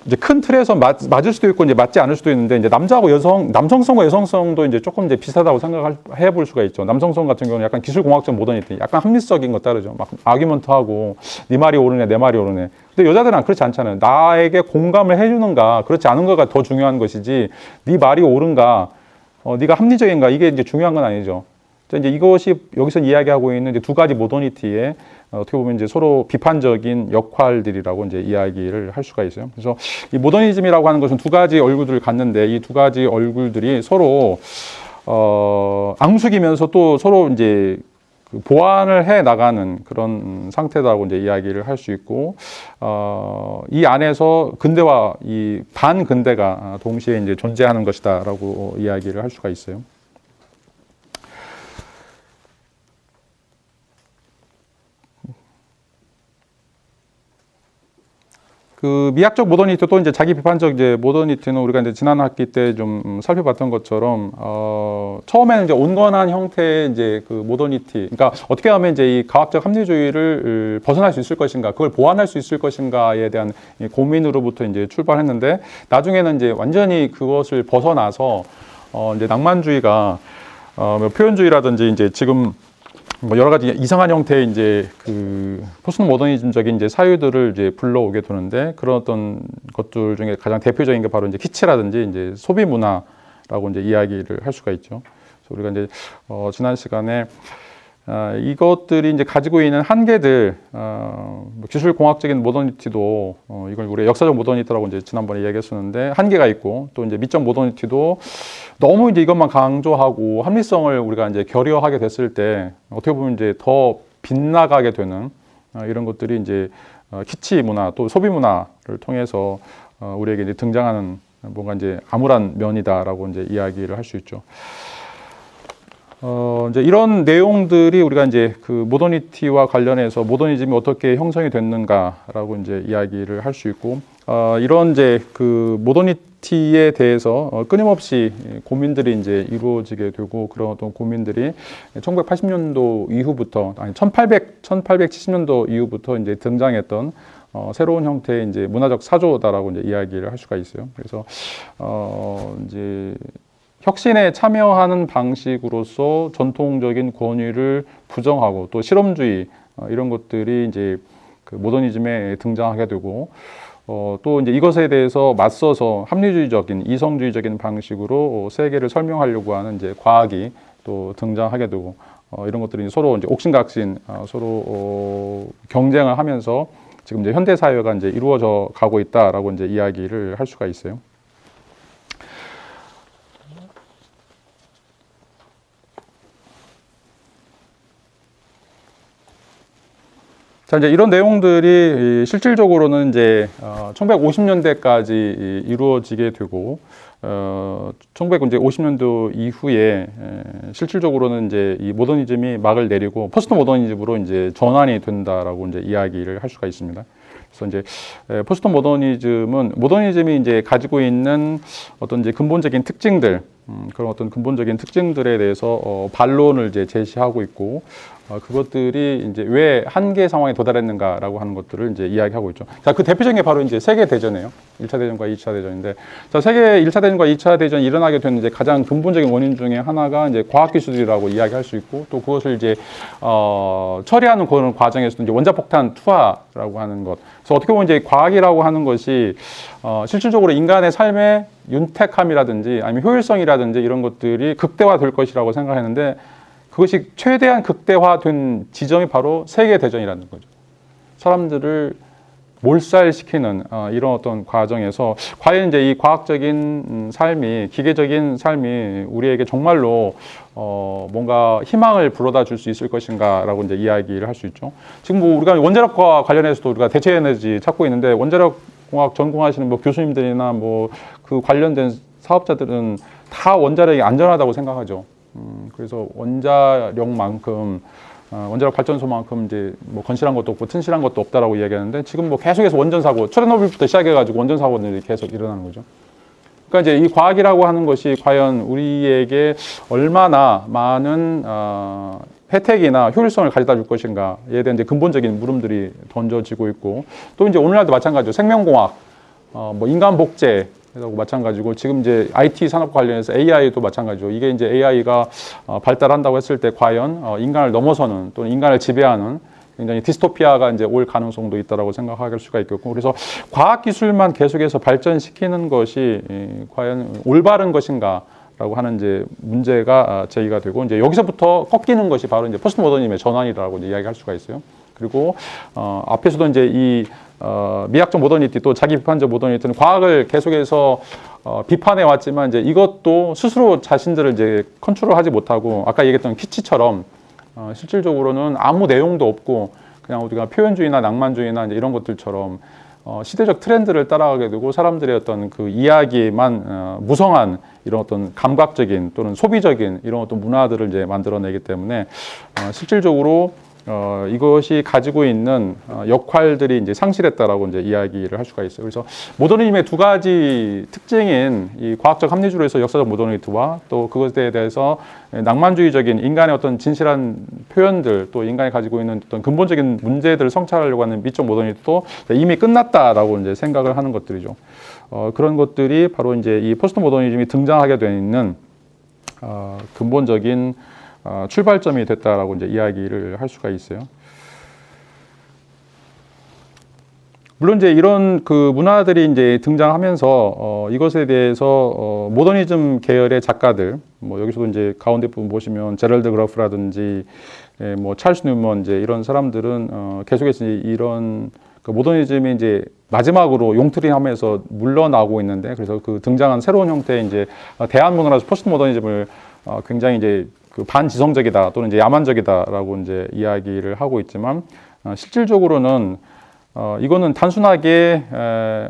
이제 큰 틀에서 맞을 수도 있고 이제 맞지 않을 수도 있는데 이제 남자하고 남성성과 여성성도 이제 조금 이제 비슷하다고 생각해 볼 수가 있죠. 남성성 같은 경우는 약간 기술공학적 모더니티, 약간 합리적인 것 따르죠. 막 아규먼트하고 네 말이 옳으네, 내 말이 옳으네. 근데 여자들은 그렇지 않잖아요. 나에게 공감을 해주는가, 그렇지 않은 거가 더 중요한 것이지. 네 말이 옳은가, 네가 합리적인가 이게 이제 중요한 건 아니죠. 이제 이것이 여기서 이야기하고 있는 이제 두 가지 모더니티의 어떻게 보면 이제 서로 비판적인 역할들이라고 이제 이야기를 할 수가 있어요. 그래서 이 모더니즘이라고 하는 것은 두 가지 얼굴들을 갖는데 이 두 가지 얼굴들이 서로 앙숙이면서 또 서로 이제 그 보완을 해 나가는 그런 상태라고 이제 이야기를 할 수 있고, 이 안에서 근대와 이 반근대가 동시에 이제 존재하는 것이다라고 이야기를 할 수가 있어요. 그 미학적 모더니티 또 이제 자기 비판적 이제 모더니티는 우리가 이제 지난 학기 때 좀 살펴봤던 것처럼 처음에는 이제 온건한 형태의 이제 그 모더니티, 그러니까 어떻게 하면 이제 이 과학적 합리주의를 벗어날 수 있을 것인가, 그걸 보완할 수 있을 것인가에 대한 고민으로부터 이제 출발했는데 나중에는 이제 완전히 그것을 벗어나서 이제 낭만주의가 뭐 표현주의라든지 이제 지금 뭐 여러 가지 이상한 형태의 이제 그 포스트 모더니즘적인 이제 사유들을 이제 불러오게 되는데 그런 어떤 것들 중에 가장 대표적인 게 바로 이제 키치라든지 이제 소비 문화라고 이제 이야기를 할 수가 있죠. 그래서 우리가 이제 지난 시간에 이것들이 이제 가지고 있는 한계들, 뭐 기술 공학적인 모더니티도 이걸 우리 역사적 모더니티라고 이제 지난번에 이야기했었는데 한계가 있고 또 이제 미적 모더니티도 너무 이제 이것만 강조하고 합리성을 우리가 이제 결여하게 됐을 때 어떻게 보면 이제 더 빗나가게 되는 이런 것들이 이제 키치 문화 또 소비 문화를 통해서 우리에게 이제 등장하는 뭔가 이제 암울한 면이다라고 이제 이야기를 할 수 있죠. 이제 이런 내용들이 우리가 이제 그 모더니티와 관련해서 모더니즘이 어떻게 형성이 됐는가라고 이제 이야기를 할 수 있고, 이런 이제 그 모더니티에 대해서 끊임없이 고민들이 이제 이루어지게 되고 그런 어떤 고민들이 1980년도 이후부터, 아니 1870년도 이후부터 이제 등장했던 새로운 형태의 이제 문화적 사조다라고 이제 이야기를 할 수가 있어요. 그래서 이제 혁신에 참여하는 방식으로서 전통적인 권위를 부정하고 또 실험주의 이런 것들이 이제 그 모더니즘에 등장하게 되고 또 이제 이것에 대해서 맞서서 합리주의적인 이성주의적인 방식으로 세계를 설명하려고 하는 이제 과학이 또 등장하게 되고 이런 것들이 서로 이제 옥신각신 서로 경쟁을 하면서 지금 이제 현대 사회가 이제 이루어져 가고 있다라고 이제 이야기를 할 수가 있어요. 자, 이제 이런 내용들이 실질적으로는 이제 1950년대까지 이루어지게 되고 1950년도 이후에 실질적으로는 이제 이 모더니즘이 막을 내리고 포스트 모더니즘으로 이제 전환이 된다라고 이제 이야기를 할 수가 있습니다. 그래서 이제 포스트 모더니즘이 이제 가지고 있는 어떤 이제 근본적인 특징들, 그런 어떤 근본적인 특징들에 대해서 반론을 이제 제시하고 있고 그것들이 이제 왜 한계 상황에 도달했는가라고 하는 것들을 이제 이야기하고 있죠. 자, 그 대표적인 게 바로 이제 세계 대전이에요. 1차 대전과 2차 대전인데, 자, 세계 1차 대전과 2차 대전이 일어나게 된 이제 가장 근본적인 원인 중에 하나가 이제 과학 기술이라고 이야기할 수 있고, 또 그것을 이제 처리하는 그런 과정에서도 이제 원자폭탄 투하라고 하는 것. 그래서 어떻게 보면 이제 과학이라고 하는 것이 실질적으로 인간의 삶의 윤택함이라든지 아니면 효율성이라든지 이런 것들이 극대화될 것이라고 생각했는데 그것이 최대한 극대화된 지점이 바로 세계대전이라는 거죠. 사람들을 몰살시키는 이런 어떤 과정에서 과연 이제 이 과학적인 삶이, 기계적인 삶이 우리에게 정말로 뭔가 희망을 불러다 줄 수 있을 것인가라고 이제 이야기를 할 수 있죠. 지금 뭐 우리가 원자력과 관련해서도 우리가 대체 에너지 찾고 있는데 원자력 공학 전공하시는 뭐 교수님들이나 뭐 그 관련된 사업자들은 다 원자력이 안전하다고 생각하죠. 그래서 원자력만큼 원자력 발전소만큼 이제 뭐 건실한 것도 없고 튼실한 것도 없다라고 이야기하는데 지금 뭐 계속해서 원전 사고, 체르노빌부터 시작해가지고 원전 사고들이 계속 일어나는 거죠. 그러니까 이제 이 과학이라고 하는 것이 과연 우리에게 얼마나 많은 혜택이나 효율성을 가져다 줄 것인가에 대한 이제 근본적인 물음들이 던져지고 있고, 또 이제 오늘날도 마찬가지죠. 생명공학, 뭐 인간 복제 하고 마찬가지고 지금 이제 IT 산업과 관련해서 AI도 마찬가지죠. 이게 이제 AI가 발달한다고 했을 때 과연 인간을 넘어서는 또는 인간을 지배하는 굉장히 디스토피아가 이제 올 가능성도 있다라고 생각할 수가 있겠고, 그래서 과학 기술만 계속해서 발전시키는 것이 과연 올바른 것인가? 라고 하는 이제 문제가 제기가 되고, 이제 여기서부터 꺾이는 것이 바로 이제 포스트 모더니즘의 전환이라고 이제 이야기할 수가 있어요. 그리고 앞에서도 이제 이 미학적 모더니티 또 자기 비판적 모더니티는 과학을 계속해서 비판해 왔지만, 이제 이것도 스스로 자신들을 이제 컨트롤하지 못하고, 아까 얘기했던 키치처럼 실질적으로는 아무 내용도 없고 그냥 우리가 표현주의나 낭만주의나 이제 이런 것들처럼 시대적 트렌드를 따라가게 되고, 사람들의 어떤 그 이야기만 무성한 이런 어떤 감각적인 또는 소비적인 이런 어떤 문화들을 이제 만들어내기 때문에 실질적으로 이것이 가지고 있는 역할들이 이제 상실했다라고 이제 이야기를 할 수가 있어요. 그래서 모더니즘의 두 가지 특징인 이 과학적 합리주의에서 역사적 모더니티와 또 그것에 대해서 낭만주의적인 인간의 어떤 진실한 표현들, 또 인간이 가지고 있는 어떤 근본적인 문제들을 성찰하려고 하는 미적 모더니티도 이미 끝났다라고 이제 생각을 하는 것들이죠. 그런 것들이 바로 이제 이 포스트 모더니즘이 등장하게 되 있는 근본적인 출발점이 됐다라고 이제 이야기를 할 수가 있어요. 물론 이제 이런 그 문화들이 이제 등장하면서 이것에 대해서 모더니즘 계열의 작가들, 뭐 여기서도 이제 가운데 부분 보시면 제럴드 그러프라든지 뭐 찰스 뉴먼 이제 이런 사람들은 계속해서 이런 그 모더니즘이 이제 마지막으로 용트림하면서 물러나고 있는데, 그래서 그 등장한 새로운 형태의 이제 대한문화라서 포스트 모더니즘을 굉장히 이제 그 반지성적이다 또는 이제 야만적이다라고 이제 이야기를 하고 있지만, 실질적으로는 이거는 단순하게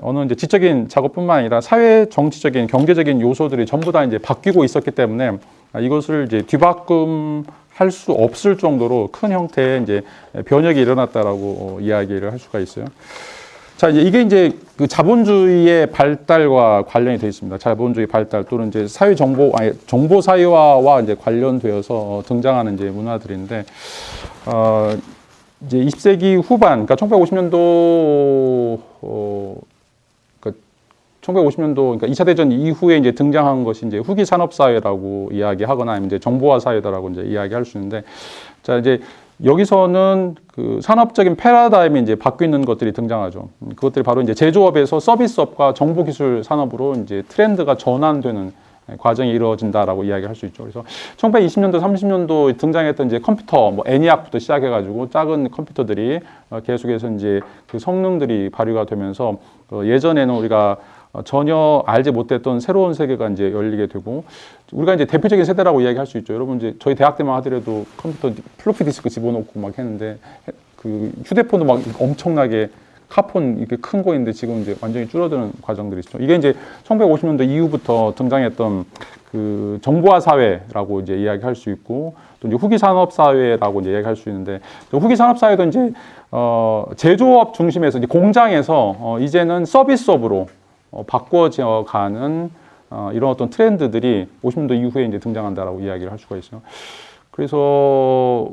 어느 이제 지적인 작업뿐만 아니라 사회 정치적인 경제적인 요소들이 전부 다 이제 바뀌고 있었기 때문에 이것을 이제 뒤바꿈할 수 없을 정도로 큰 형태의 이제 변혁이 일어났다라고 이야기를 할 수가 있어요. 자, 이게 이제 그 자본주의의 발달과 관련이 되어 있습니다. 자본주의 발달 또는 이제 정보 사회화와 이제 관련되어서 등장하는 이제 문화들인데, 이제 20세기 후반, 그러니까 1950년도, 그러니까 1950년도, 그러니까 2차 대전 이후에 이제 등장한 것이 이제 후기 산업 사회라고 이야기하거나 아니면 이제 정보화 사회다라고 이제 이야기할 수 있는데, 자, 이제 여기서는 그 산업적인 패러다임이 이제 바뀌는 것들이 등장하죠. 그것들이 바로 이제 제조업에서 서비스업과 정보기술 산업으로 이제 트렌드가 전환되는 과정이 이루어진다라고 이야기할 수 있죠. 그래서 1920년도, 30년도 등장했던 이제 컴퓨터, 뭐 애니악부터 시작해가지고 작은 컴퓨터들이 계속해서 이제 그 성능들이 발휘가 되면서 예전에는 우리가 전혀 알지 못했던 새로운 세계가 이제 열리게 되고, 우리가 이제 대표적인 세대라고 이야기할 수 있죠. 여러분 이제 저희 대학 때만 하더라도 컴퓨터 플로피 디스크 집어넣고 막 했는데, 그 휴대폰도 막 엄청나게 카폰 이렇게 큰 거인데 지금 이제 완전히 줄어드는 과정들이 있죠. 이게 이제 1950년도 이후부터 등장했던 그 정보화 사회라고 이제 이야기할 수 있고, 또 이제 후기 산업 사회라고 이제 이야기할 수 있는데, 후기 산업 사회도 이제 제조업 중심에서 이제 공장에서 이제는 서비스업으로 바꿔져 가는 이런 어떤 트렌드들이 50년도 이후에 이제 등장한다라고 이야기를 할 수가 있어요. 그래서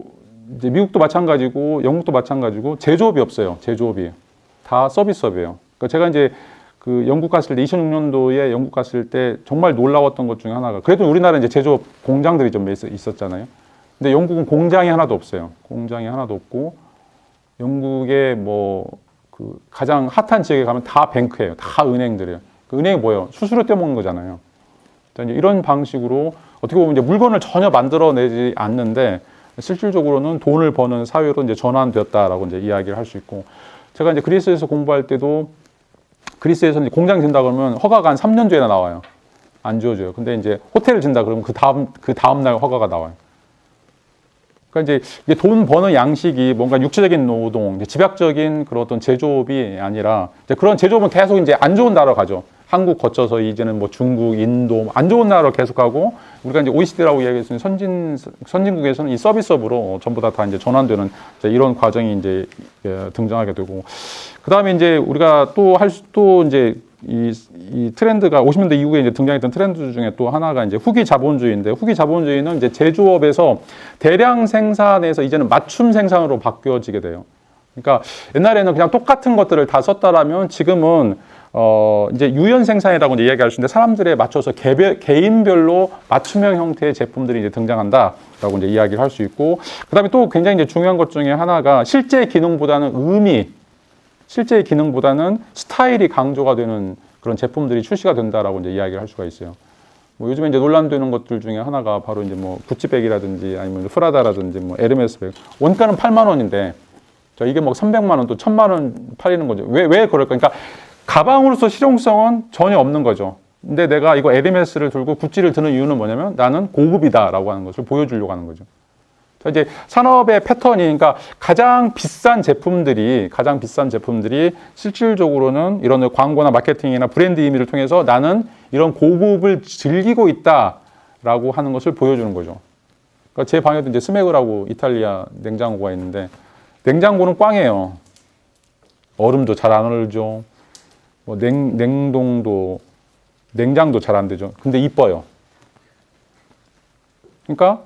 이제 미국도 마찬가지고 영국도 마찬가지고 제조업이 없어요. 제조업이 다 서비스업이에요. 그러니까 제가 이제 그 영국 갔을 때 2006년도에 영국 갔을 때 정말 놀라웠던 것 중에 하나가, 그래도 우리나라 이제 제조업 공장들이 좀 있었잖아요. 근데 영국은 공장이 하나도 없어요. 공장이 하나도 없고, 영국의 뭐 그 가장 핫한 지역에 가면 다 뱅크예요. 다 은행들이에요. 그 은행이 뭐예요? 수수료 떼먹는 거잖아요. 이제 이런 방식으로 어떻게 보면 이제 물건을 전혀 만들어내지 않는데 실질적으로는 돈을 버는 사회로 이제 전환되었다라고 이제 이야기를 할 수 있고, 제가 이제 그리스에서 공부할 때도 그리스에서 이제 공장 진다 그러면 허가가 한 3년 뒤에나 나와요. 안 지어줘요. 근데 이제 호텔을 진다 그러면 그 다음 날 허가가 나와요. 그러니까 이제 이게 돈 버는 양식이 뭔가 육체적인 노동, 집약적인 그런 어떤 제조업이 아니라, 이제 그런 제조업은 계속 이제 안 좋은 나라로 가죠. 한국 거쳐서 이제는 뭐 중국, 인도, 안 좋은 나라로 계속 가고, 우리가 이제 OECD라고 이야기했으니 선진국에서는 이 서비스업으로 전부 다 이제 전환되는 이제 이런 과정이 이제 등장하게 되고, 그 다음에 이제 우리가 또 이제 이 트렌드가 50년대 이후에 이제 등장했던 트렌드 중에 또 하나가 이제 후기 자본주의인데, 후기 자본주의는 이제 제조업에서 대량 생산에서 이제는 맞춤 생산으로 바뀌어지게 돼요. 그러니까 옛날에는 그냥 똑같은 것들을 다 썼다라면 지금은 이제 유연 생산이라고 이제 이야기할 수 있는데, 사람들에 맞춰서 개인별로 맞춤형 형태의 제품들이 이제 등장한다라고 이제 이야기를 할 수 있고, 그다음에 또 굉장히 이제 중요한 것 중에 하나가 실제 기능보다는 실제 기능보다는 스타일이 강조가 되는 그런 제품들이 출시가 된다라고 이제 이야기를 할 수가 있어요. 뭐 요즘에 이제 논란되는 것들 중에 하나가 바로 이제 뭐 구찌백이라든지 아니면 프라다라든지 뭐 에르메스백. 원가는 8만 원인데 자, 이게 뭐 300만 원 또 1000만 원 팔리는 거죠. 왜 그럴까? 그러니까 가방으로서 실용성은 전혀 없는 거죠. 근데 내가 이거 에르메스를 들고 구찌를 드는 이유는 뭐냐면 나는 고급이다라고 하는 것을 보여주려고 하는 거죠. 자, 이제 산업의 패턴이 그러니까 가장 비싼 제품들이 실질적으로는 이런 광고나 마케팅이나 브랜드 이미를 통해서 나는 이런 고급을 즐기고 있다라고 하는 것을 보여주는 거죠. 그러니까 제 방에도 이제 스메그라고 이탈리아 냉장고가 있는데 냉장고는 꽝이에요. 얼음도 잘 안 얼죠. 뭐 냉장도 잘 안 되죠. 근데 이뻐요. 그러니까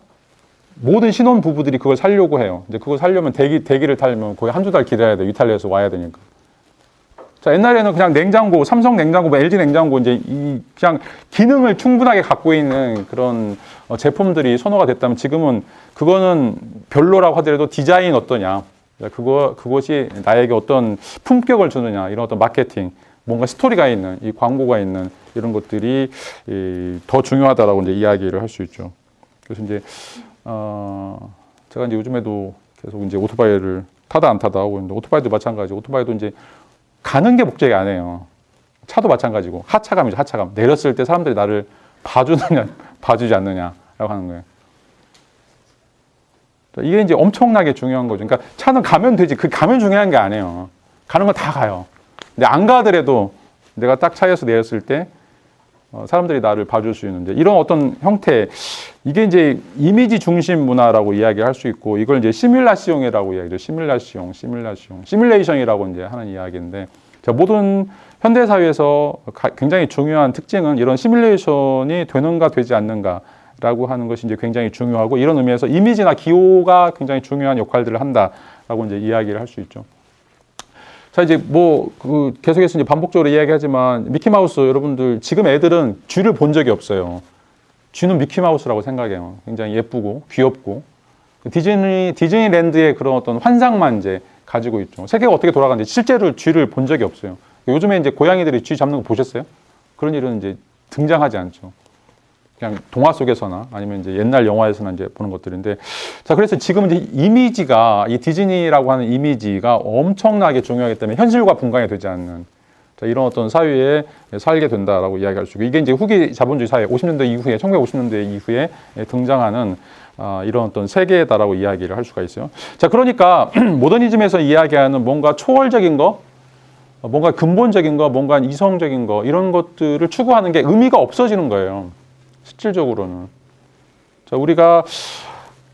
모든 신혼 부부들이 그걸 사려고 해요. 이제 그걸 사려면 대기를 타려면 거의 한두 달 기다려야 돼요. 이탈리아에서 와야 되니까. 자, 옛날에는 그냥 냉장고, 삼성 냉장고, 뭐 LG 냉장고 이제 그냥 기능을 충분하게 갖고 있는 그런 제품들이 선호가 됐다면 지금은 그거는 별로라고 하더라도 디자인 어떠냐. 그것이 나에게 어떤 품격을 주느냐. 이런 어떤 마케팅, 뭔가 스토리가 있는, 이 광고가 있는 이런 것들이 더 중요하다라고 이제 이야기를 할 수 있죠. 그래서 이제 제가 이제 요즘에도 계속 이제 오토바이를 타다 안 타다 하고 있는데 오토바이도 마찬가지. 오토바이도 이제 가는 게 목적이 아니에요. 차도 마찬가지고 하차감이죠. 하차감. 내렸을 때 사람들이 나를 봐주느냐, 봐주지 않느냐라고 하는 거예요. 이게 이제 엄청나게 중요한 거죠. 그러니까 차는 가면 되지. 그 가면 중요한 게 아니에요. 가는 건 다 가요. 근데 안 가더라도 내가 딱 차에서 내렸을 때 사람들이 나를 봐줄 수 있는데 이런 어떤 형태 이게 이제 이미지 중심 문화라고 이야기할 수 있고 이걸 이제 시뮬라시옹이라고 이야기해요. 시뮬레이션이라고 이제 하는 이야기인데 자, 모든 현대 사회에서 굉장히 중요한 특징은 이런 시뮬레이션이 되는가 되지 않는가라고 하는 것이 이제 굉장히 중요하고 이런 의미에서 이미지나 기호가 굉장히 중요한 역할들을 한다라고 이제 이야기를 할 수 있죠. 자, 이제 계속해서 이제 반복적으로 이야기하지만 미키마우스 여러분들 지금 애들은 쥐를 본 적이 없어요. 쥐는 미키마우스라고 생각해요. 굉장히 예쁘고 귀엽고 디즈니랜드의 그런 어떤 환상만 이제 가지고 있죠. 세계가 어떻게 돌아가는지 실제로 쥐를 본 적이 없어요. 요즘에 이제 고양이들이 쥐 잡는 거 보셨어요? 그런 일은 이제 등장하지 않죠. 그냥 동화 속에서나 아니면 이제 옛날 영화에서나 이제 보는 것들인데 자, 그래서 지금 이제 이미지가 이 디즈니라고 하는 이미지가 엄청나게 중요하기 때문에 현실과 분간이 되지 않는 자, 이런 어떤 사회에 살게 된다라고 이야기할 수 있고 이게 이제 후기 자본주의 사회 50년대 이후에 1950년대 이후에 등장하는 이런 어떤 세계다라고 이야기를 할 수가 있어요. 자, 그러니까 모더니즘에서 이야기하는 뭔가 초월적인 거 뭔가 근본적인 거 뭔가 이성적인 거 이런 것들을 추구하는 게 의미가 없어지는 거예요. 실질적으로는. 자, 우리가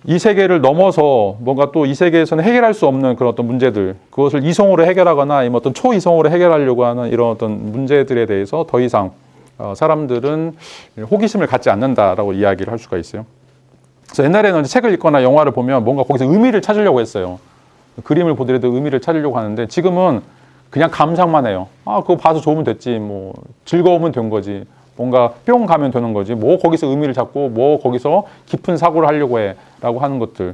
이 세계를 넘어서 뭔가 또 이 세계에서는 해결할 수 없는 그런 어떤 문제들, 그것을 이성으로 해결하거나 아니면 어떤 초이성으로 해결하려고 하는 이런 어떤 문제들에 대해서 더 이상 사람들은 호기심을 갖지 않는다라고 이야기를 할 수가 있어요. 그래서 옛날에는 책을 읽거나 영화를 보면 뭔가 거기서 의미를 찾으려고 했어요. 그림을 보더라도 의미를 찾으려고 하는데 지금은 그냥 감상만 해요. 그거 봐서 좋으면 됐지. 뭐 즐거우면 된 거지. 뭔가 뿅 가면 되는 거지. 뭐 거기서 의미를 찾고 뭐 거기서 깊은 사고를 하려고 해라고 하는 것들.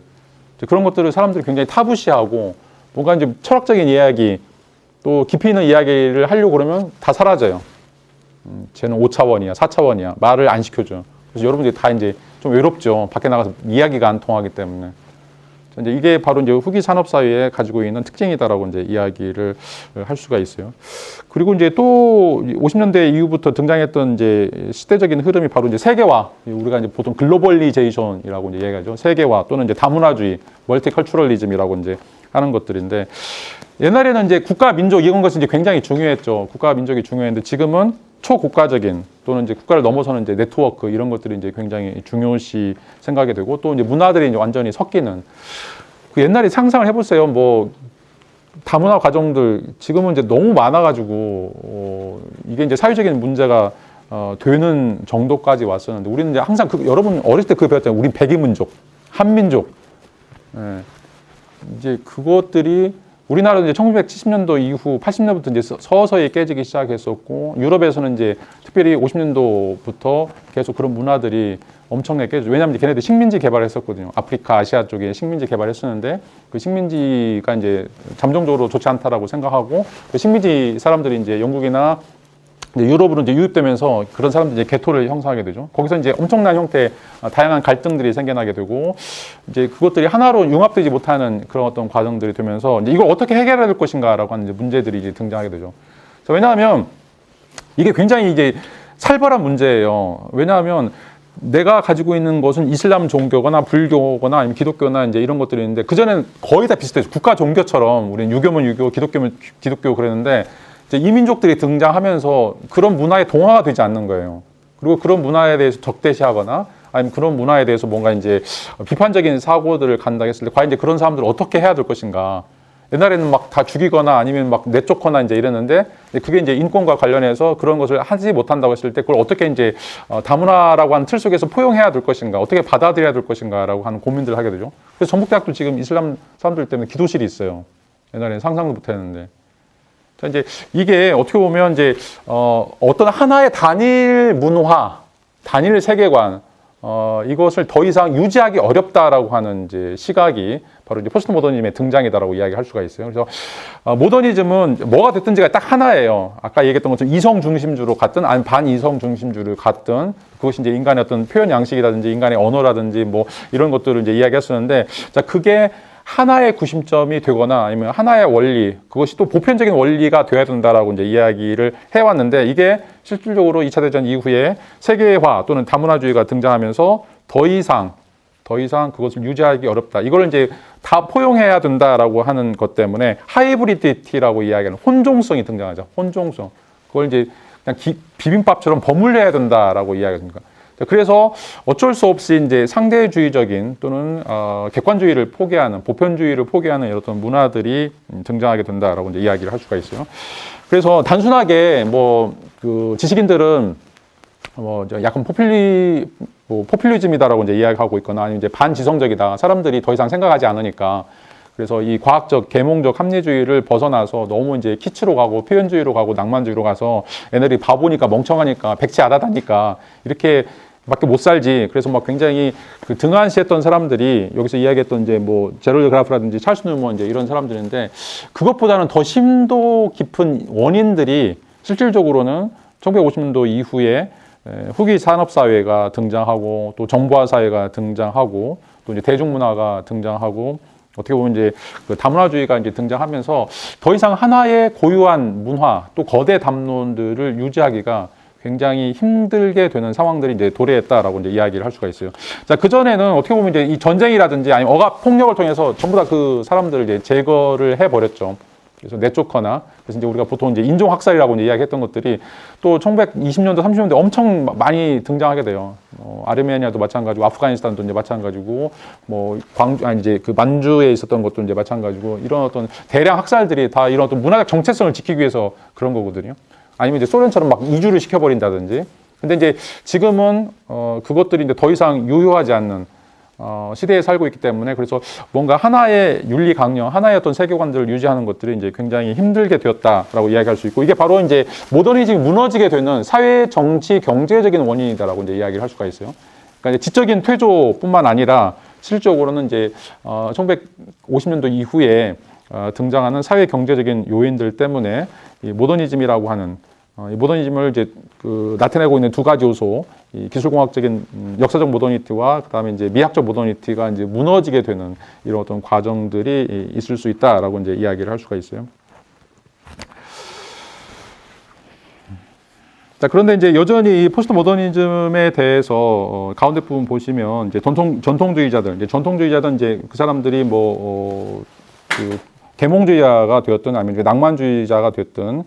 그런 것들을 사람들이 굉장히 타부시하고 뭔가 이제 철학적인 이야기 또 깊이 있는 이야기를 하려고 그러면 다 사라져요. 쟤는 5차원이야, 4차원이야. 말을 안 시켜줘. 그래서 여러분들이 다 이제 좀 외롭죠. 밖에 나가서 이야기가 안 통하기 때문에. 이제 이게 바로 이제 후기 산업 사회에 가지고 있는 특징이다라고 이제 이야기를 할 수가 있어요. 그리고 이제 또 50년대 이후부터 등장했던 이제 시대적인 흐름이 바로 이제 세계화. 우리가 이제 보통 글로벌리제이션이라고 이제 얘기하죠. 세계화 또는 이제 다문화주의, 멀티컬처럴리즘이라고 이제 하는 것들인데 옛날에는 이제 국가 민족 이런 것이 이제 굉장히 중요했죠. 국가 민족이 중요했는데 지금은 초국가적인 또는 이제 국가를 넘어서는 이제 네트워크 이런 것들이 이제 굉장히 중요시 생각이 되고 또 이제 문화들이 이제 완전히 섞이는 그 옛날에 상상을 해보세요. 뭐 다문화 가정들 지금은 이제 너무 많아가지고 이게 이제 사회적인 문제가 되는 정도까지 왔었는데 우리는 이제 항상 여러분 어렸을 때 그거 배웠잖아요. 우리 백이민족, 한민족. 예. 이제 그것들이 우리나라는 이제 1970년도 이후 80년부터 이제 서서히 깨지기 시작했었고 유럽에서는 이제 특별히 50년도부터 계속 그런 문화들이 엄청나게 깨졌죠. 왜냐하면 걔네들 식민지 개발했었거든요. 아프리카, 아시아 쪽에 식민지 개발했었는데 그 식민지가 이제 잠정적으로 좋지 않다라고 생각하고 그 식민지 사람들이 이제 영국이나 이제 유럽으로 이제 유입되면서 그런 사람들이 이제 개토를 형성하게 되죠. 거기서 이제 엄청난 형태의 다양한 갈등들이 생겨나게 되고 이제 그것들이 하나로 융합되지 못하는 그런 어떤 과정들이 되면서 이제 이걸 어떻게 해결해야 될 것인가라고 하는 이제 문제들이 이제 등장하게 되죠. 왜냐하면 이게 굉장히 이제 살벌한 문제예요. 왜냐하면 내가 가지고 있는 것은 이슬람 종교거나 불교거나 아니면 기독교나 이제 이런 것들이 있는데 그전에는 거의 다 비슷했죠. 국가 종교처럼 우리는 유교면 유교, 기독교면 기독교 그랬는데 이제 이민족들이 등장하면서 그런 문화에 동화가 되지 않는 거예요. 그리고 그런 문화에 대해서 적대시하거나 아니면 그런 문화에 대해서 뭔가 이제 비판적인 사고들을 간다 했을 때 과연 이제 그런 사람들을 어떻게 해야 될 것인가. 옛날에는 막 다 죽이거나 아니면 막 내쫓거나 이제 이랬는데 그게 이제 인권과 관련해서 그런 것을 하지 못한다고 했을 때 그걸 어떻게 이제 다문화라고 하는 틀 속에서 포용해야 될 것인가, 어떻게 받아들여야 될 것인가라고 하는 고민들을 하게 되죠. 그래서 전북대학도 지금 이슬람 사람들 때문에 기도실이 있어요. 옛날에는 상상도 못 했는데. 자, 이제 이게 어떻게 보면 이제 어떤 하나의 단일 문화, 단일 세계관, 이것을 더 이상 유지하기 어렵다라고 하는 이제 시각이 바로 이제 포스트 모더니즘의 등장이다라고 이야기할 수가 있어요. 그래서 모더니즘은 뭐가 됐든지가 딱 하나예요. 아까 얘기했던 것처럼 이성 중심주로 갔든 아니면 반이성 중심주를 갔든 그것이 이제 인간의 어떤 표현 양식이라든지 인간의 언어라든지 뭐 이런 것들을 이제 이야기했었는데 자 그게 하나의 구심점이 되거나 아니면 하나의 원리, 그것이 또 보편적인 원리가 되어야 된다라고 이제 이야기를 해왔는데 이게 실질적으로 2차 대전 이후에 세계화 또는 다문화주의가 등장하면서 더 이상 그것을 유지하기 어렵다. 이걸 이제 다 포용해야 된다라고 하는 것 때문에 하이브리디티라고 이야기하는 혼종성이 등장하죠. 혼종성. 그걸 이제 그냥 비빔밥처럼 버무려야 된다라고 이야기합니다. 그래서 어쩔 수 없이 이제 상대주의적인 또는 객관주의를 포기하는 보편주의를 포기하는 이런 어떤 문화들이 등장하게 된다라고 이제 이야기를 할 수가 있어요. 그래서 단순하게 뭐 그 지식인들은 뭐 약간 포퓰리즘이다라고 이제 이야기하고 있거나 아니면 이제 반지성적이다. 사람들이 더 이상 생각하지 않으니까. 그래서 이 과학적, 계몽적 합리주의를 벗어나서 너무 이제 키치로 가고 표현주의로 가고 낭만주의로 가서 애들이 바보니까 멍청하니까 백치 알아다니까 이렇게 밖에 못 살지. 그래서 막 굉장히 그 등한시했던 사람들이 여기서 이야기했던 이제 뭐 제럴드 그라프라든지 찰스 뉴먼 이제 이런 사람들인데 그것보다는 더 심도 깊은 원인들이 실질적으로는 1950년도 이후에 후기 산업사회가 등장하고 또 정보화 사회가 등장하고 또 이제 대중문화가 등장하고 어떻게 보면 이제 그 다문화주의가 이제 등장하면서 더 이상 하나의 고유한 문화 또 거대 담론들을 유지하기가 굉장히 힘들게 되는 상황들이 이제 도래했다라고 이제 이야기를 할 수가 있어요. 자, 그전에는 어떻게 보면 이제 이 전쟁이라든지 아니면 억압 폭력을 통해서 전부 다 그 사람들을 이제 제거를 해버렸죠. 그래서 내쫓거나 그래서 이제 우리가 보통 이제 인종학살이라고 이제 이야기했던 것들이 또 1920년대, 30년대 엄청 많이 등장하게 돼요. 아르메니아도 마찬가지고 아프가니스탄도 이제 마찬가지고 뭐 이제 그 만주에 있었던 것도 이제 마찬가지고 이런 어떤 대량 학살들이 다 이런 어떤 문화적 정체성을 지키기 위해서 그런 거거든요. 아니면 이제 소련처럼 막 이주를 시켜버린다든지. 근데 이제 지금은 그것들이 이제 더 이상 유효하지 않는 시대에 살고 있기 때문에 그래서 뭔가 하나의 윤리 강령, 하나의 어떤 세계관들을 유지하는 것들이 이제 굉장히 힘들게 되었다라고 이야기할 수 있고 이게 바로 이제 모더니즘이 무너지게 되는 사회, 정치, 경제적인 원인이다라고 이제 이야기를 할 수가 있어요. 그러니까 이제 지적인 퇴조뿐만 아니라 실질적으로는 이제 1950년도 이후에 등장하는 사회 경제적인 요인들 때문에 이 모더니즘이라고 하는 이 모더니즘을 이제 나타내고 있는 두 가지 요소, 이 기술공학적인 역사적 모더니티와 그다음에 이제 미학적 모더니티가 이제 무너지게 되는 이런 어떤 과정들이 있을 수 있다라고 이제 이야기를 할 수가 있어요. 자, 그런데 이제 여전히 이 포스트 모더니즘에 대해서 가운데 부분 보시면 이제 전통주의자들 이제 그 사람들이 그 계몽주의자가 되었든 아니면 이제 낭만주의자가 됐든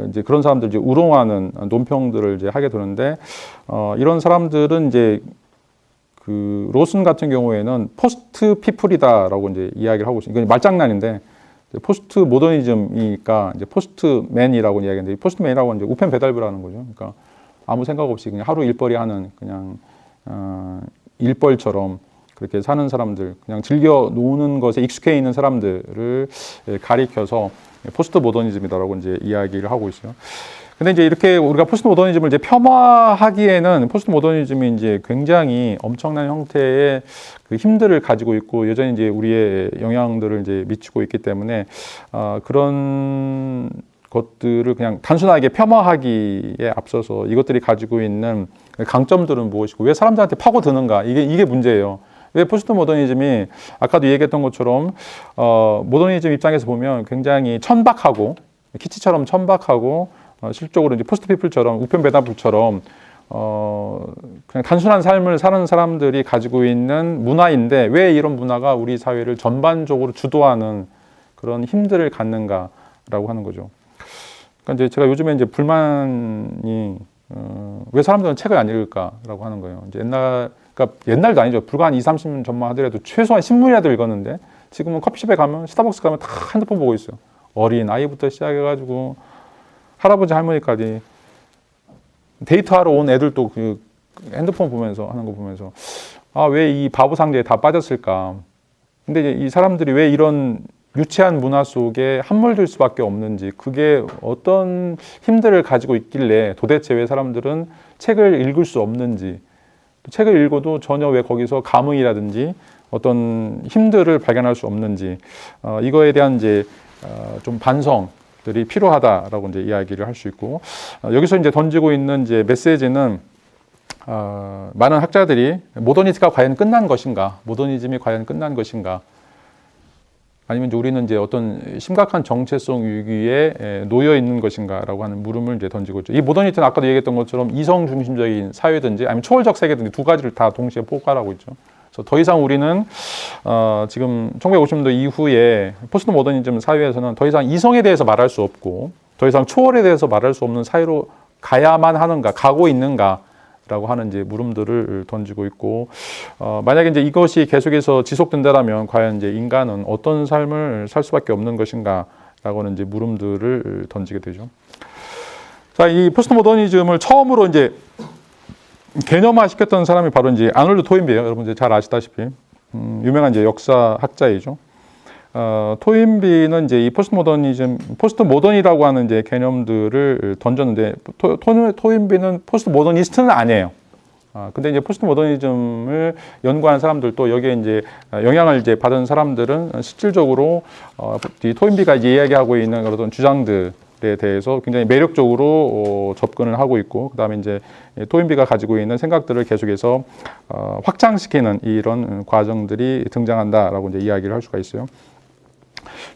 이제 그런 사람들 이제 우롱하는 논평들을 이제 하게 되는데 이런 사람들은 이제 그 로슨 같은 경우에는 포스트 피플이다라고 이제 이야기를 하고 있어요. 이건 말장난인데 포스트 모더니즘이니까 이제 포스트 맨이라고 이야기하는데 포스트 맨이라고 이제 우편 배달부라는 거죠. 그러니까 아무 생각 없이 그냥 하루 일벌이 하는 그냥 일벌처럼 그렇게 사는 사람들, 그냥 즐겨 노는 것에 익숙해 있는 사람들을 가리켜서 포스트 모더니즘이다라고 이제 이야기를 하고 있어요. 근데 이제 이렇게 우리가 포스트 모더니즘을 이제 폄하하기에는 포스트 모더니즘이 이제 굉장히 엄청난 형태의 그 힘들을 가지고 있고 여전히 이제 우리의 영향들을 이제 미치고 있기 때문에 그런 것들을 그냥 단순하게 폄하하기에 앞서서 이것들이 가지고 있는 강점들은 무엇이고 왜 사람들한테 파고드는가 이게 문제예요. 왜 포스트 모더니즘이 아까도 얘기했던 것처럼 모더니즘 입장에서 보면 굉장히 천박하고 키치처럼 천박하고 실적으로 이제 포스트 피플처럼 우편 배달부처럼 그냥 단순한 삶을 사는 사람들이 가지고 있는 문화인데 왜 이런 문화가 우리 사회를 전반적으로 주도하는 그런 힘들을 갖는가라고 하는 거죠. 그러니까 이제 제가 요즘에 이제 불만이 왜 사람들은 책을 안 읽을까라고 하는 거예요. 이제 그러니까 옛날도 아니죠. 불과 한 20, 30년 전만 하더라도 최소한 신문이라도 읽었는데 지금은 커피숍에 가면 스타벅스 가면 다 핸드폰 보고 있어요. 어린 아이부터 시작해가지고 할아버지 할머니까지 데이트하러 온 애들도 그 핸드폰 보면서 하는 거 보면서 왜 이 바보 상대에 다 빠졌을까. 근데 이제 이 사람들이 왜 이런 유치한 문화 속에 함몰될 수밖에 없는지 그게 어떤 힘들을 가지고 있길래 도대체 왜 사람들은 책을 읽을 수 없는지 책을 읽어도 전혀 왜 거기서 감흥이라든지 어떤 힘들을 발견할 수 없는지 이거에 대한 이제 좀 반성들이 필요하다라고 이제 이야기를 할 수 있고 여기서 이제 던지고 있는 이제 메시지는 많은 학자들이 모더니즘이 과연 끝난 것인가, 모더니즘이 과연 끝난 것인가, 아니면 이제 우리는 이제 어떤 심각한 정체성 위기에 놓여 있는 것인가라고 하는 물음을 이제 던지고 있죠. 이 모더니티는 아까도 얘기했던 것처럼 이성 중심적인 사회든지 아니면 초월적 세계든지 두 가지를 다 동시에 포괄하고 있죠. 그래서 더 이상 우리는 지금 1950년도 이후에 포스트 모더니즘 사회에서는 더 이상 이성에 대해서 말할 수 없고 더 이상 초월에 대해서 말할 수 없는 사회로 가야만 하는가, 가고 있는가? 라고 하는 이제 물음들을 던지고 있고 만약에 이제 이것이 계속해서 지속된다라면 과연 이제 인간은 어떤 삶을 살 수밖에 없는 것인가라고는 이제 물음들을 던지게 되죠. 자, 이 포스트 모더니즘을 처음으로 이제 개념화 시켰던 사람이 바로 이제 아놀드 토인비예요. 여러분 이제 잘 아시다시피 유명한 이제 역사학자이죠. 토인비는 이제 이 포스트 모던이라고 하는 이제 개념들을 던졌는데 토인비는 포스트 모더니스트는 아니에요. 근데 이제 포스트 모더니즘을 연구하는 사람들도 여기에 이제 영향을 이제 받은 사람들은 실질적으로 이 토인비가 이제 이야기하고 있는 그런 주장들에 대해서 굉장히 매력적으로 접근을 하고 있고, 그다음에 이제 토인비가 가지고 있는 생각들을 계속해서 확장시키는 이런 과정들이 등장한다라고 이제 이야기를 할 수가 있어요.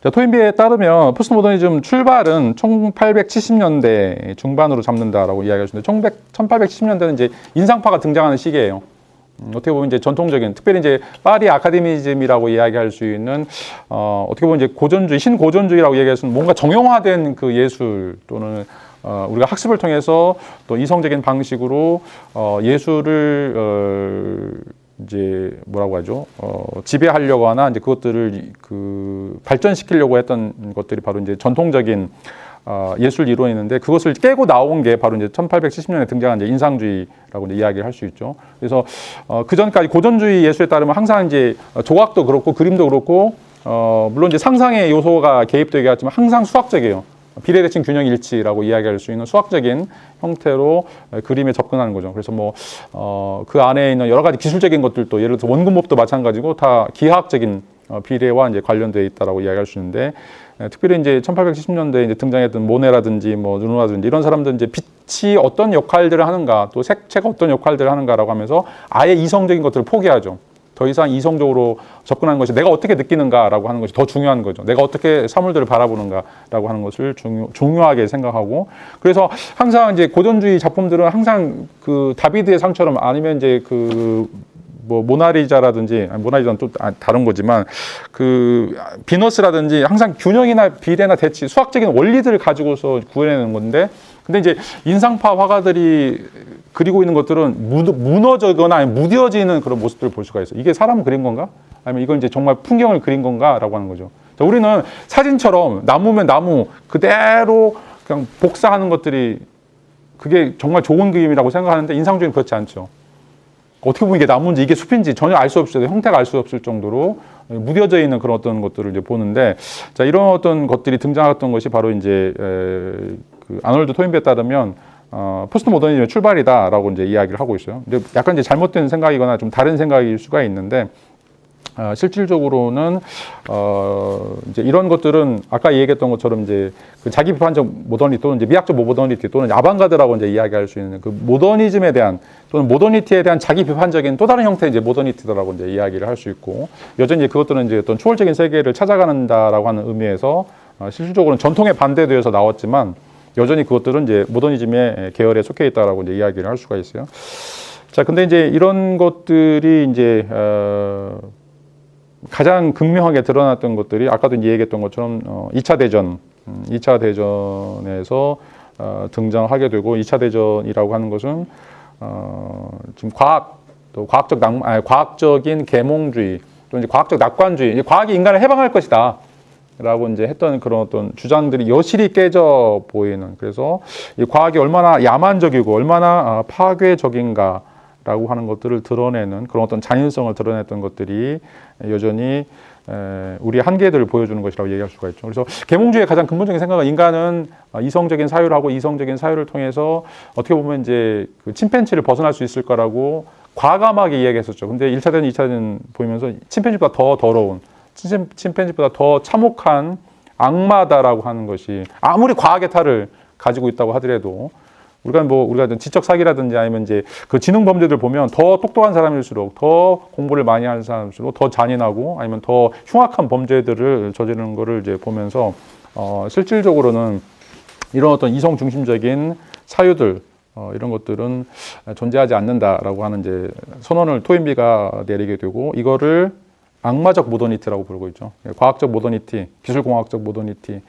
자, 토인비에 따르면 포스트 모더니즘 출발은 1870년대 중반으로 잡는다라고 이야기하시는데 1870년대는 이제 인상파가 등장하는 시기예요. 어떻게 보면 이제 전통적인, 특별히 이제 파리 아카데미즘이라고 이야기할 수 있는 어떻게 보면 이제 고전주의, 신고전주의라고 얘기할 수 있는 뭔가 정형화된 그 예술 또는 우리가 학습을 통해서 또 이성적인 방식으로 예술을 이제 뭐라고 하죠? 지배하려고 하나 이제 그것들을 발전시키려고 했던 것들이 바로 이제 전통적인 예술 이론이었는데 그것을 깨고 나온 게 바로 이제 1870년에 등장한 이제 인상주의라고 이제 이야기를 할 수 있죠. 그래서 그 전까지 고전주의 예술에 따르면 항상 이제 조각도 그렇고 그림도 그렇고 물론 이제 상상의 요소가 개입되게 하지만 항상 수학적이에요. 비례대칭 균형 일치라고 이야기할 수 있는 수학적인 형태로 그림에 접근하는 거죠. 그래서 뭐 그 안에 있는 여러 가지 기술적인 것들도 예를 들어서 원근법도 마찬가지고 다 기하학적인 비례와 이제 관련되어 있다라고 이야기할 수 있는데 특별히 이제 1870년대에 이제 등장했던 모네라든지 뭐 르누아라든지 이런 사람들은 이제 빛이 어떤 역할들을 하는가 또 색채가 어떤 역할들을 하는가라고 하면서 아예 이성적인 것들을 포기하죠. 더 이상 이성적으로 접근하는 것이 내가 어떻게 느끼는가라고 하는 것이 더 중요한 거죠. 내가 어떻게 사물들을 바라보는가라고 하는 것을 중요하게 생각하고, 그래서 항상 이제 고전주의 작품들은 항상 그 다비드의 상처럼 아니면 이제 뭐 모나리자라든지, 모나리자는 또 다른 거지만 그 비너스라든지 항상 균형이나 비례나 대치, 수학적인 원리들을 가지고서 구해내는 건데, 근데 이제 인상파 화가들이 그리고 있는 것들은 무너지거나 아니면 무뎌지는 그런 모습들을 볼 수가 있어요. 이게 사람을 그린 건가? 아니면 이건 이제 정말 풍경을 그린 건가? 라고 하는 거죠. 자, 우리는 사진처럼 나무면 나무 그대로 그냥 복사하는 것들이 그게 정말 좋은 그림이라고 생각하는데 인상주의는 그렇지 않죠. 어떻게 보면 이게 나무인지 이게 숲인지 전혀 알 수 없을, 형태가 알 수 없을 정도로 무뎌져 있는 그런 어떤 것들을 이제 보는데, 자, 이런 어떤 것들이 등장했던 것이 바로 이제 그 아놀드 토인비에 따르면 포스트 모더니즘의 출발이다라고 이제 이야기를 하고 있어요. 근데 약간 이제 잘못된 생각이거나 좀 다른 생각일 수가 있는데, 실질적으로는 이제 이런 것들은 아까 얘기했던 것처럼 이제 그 자기 비판적 모더니티 또는 이제 미학적 모더니티 또는 아방가드라고 이제 이야기할 수 있는 그 모더니즘에 대한 또는 모더니티에 대한 자기 비판적인 또 다른 형태의 이제 모더니티라고 이제 이야기를 할 수 있고, 여전히 그것들은 이제 어떤 초월적인 세계를 찾아가는다라고 하는 의미에서 실질적으로는 전통에 반대되어서 나왔지만 여전히 그것들은 이제 모더니즘의 계열에 속해 있다라고 이제 이야기를 할 수가 있어요. 자, 근데 이제 이런 것들이 이제 가장 극명하게 드러났던 것들이 아까도 이제 얘기했던 것처럼 2차 대전, 2차 대전에서 등장하게 되고, 2차 대전이라고 하는 것은 지금 과학적인 계몽주의 또 이제 과학적 낙관주의, 이제 과학이 인간을 해방할 것이다 라고 이제 했던 그런 어떤 주장들이 여실히 깨져 보이는, 그래서 이 과학이 얼마나 야만적이고 얼마나 파괴적인가 라고 하는 것들을 드러내는 그런 어떤 잔인성을 드러냈던 것들이 여전히 우리의 한계들을 보여주는 것이라고 얘기할 수가 있죠. 그래서 계몽주의의 가장 근본적인 생각은 인간은 이성적인 사유를 하고 이성적인 사유를 통해서 어떻게 보면 이제 그 침팬지를 벗어날 수 있을 거라고 과감하게 이야기했었죠. 근데 1차 대전, 2차 대전 보면서 침팬지보다 더 더러운, 침팬지보다 더 참혹한 악마다라고 하는 것이 아무리 과학의 탈을 가지고 있다고 하더라도 우리가 지적 사기라든지 아니면 이제 그 지능 범죄들 보면 더 똑똑한 사람일수록, 더 공부를 많이 하는 사람일수록 더 잔인하고 아니면 더 흉악한 범죄들을 저지르는 거를 이제 보면서 실질적으로는 이런 어떤 이성 중심적인 사유들 이런 것들은 존재하지 않는다라고 하는 이제 선언을 토인비가 내리게 되고, 이거를 악마적 모더니티라고 부르고 있죠. 과학적 모더니티, 기술공학적 모더니티,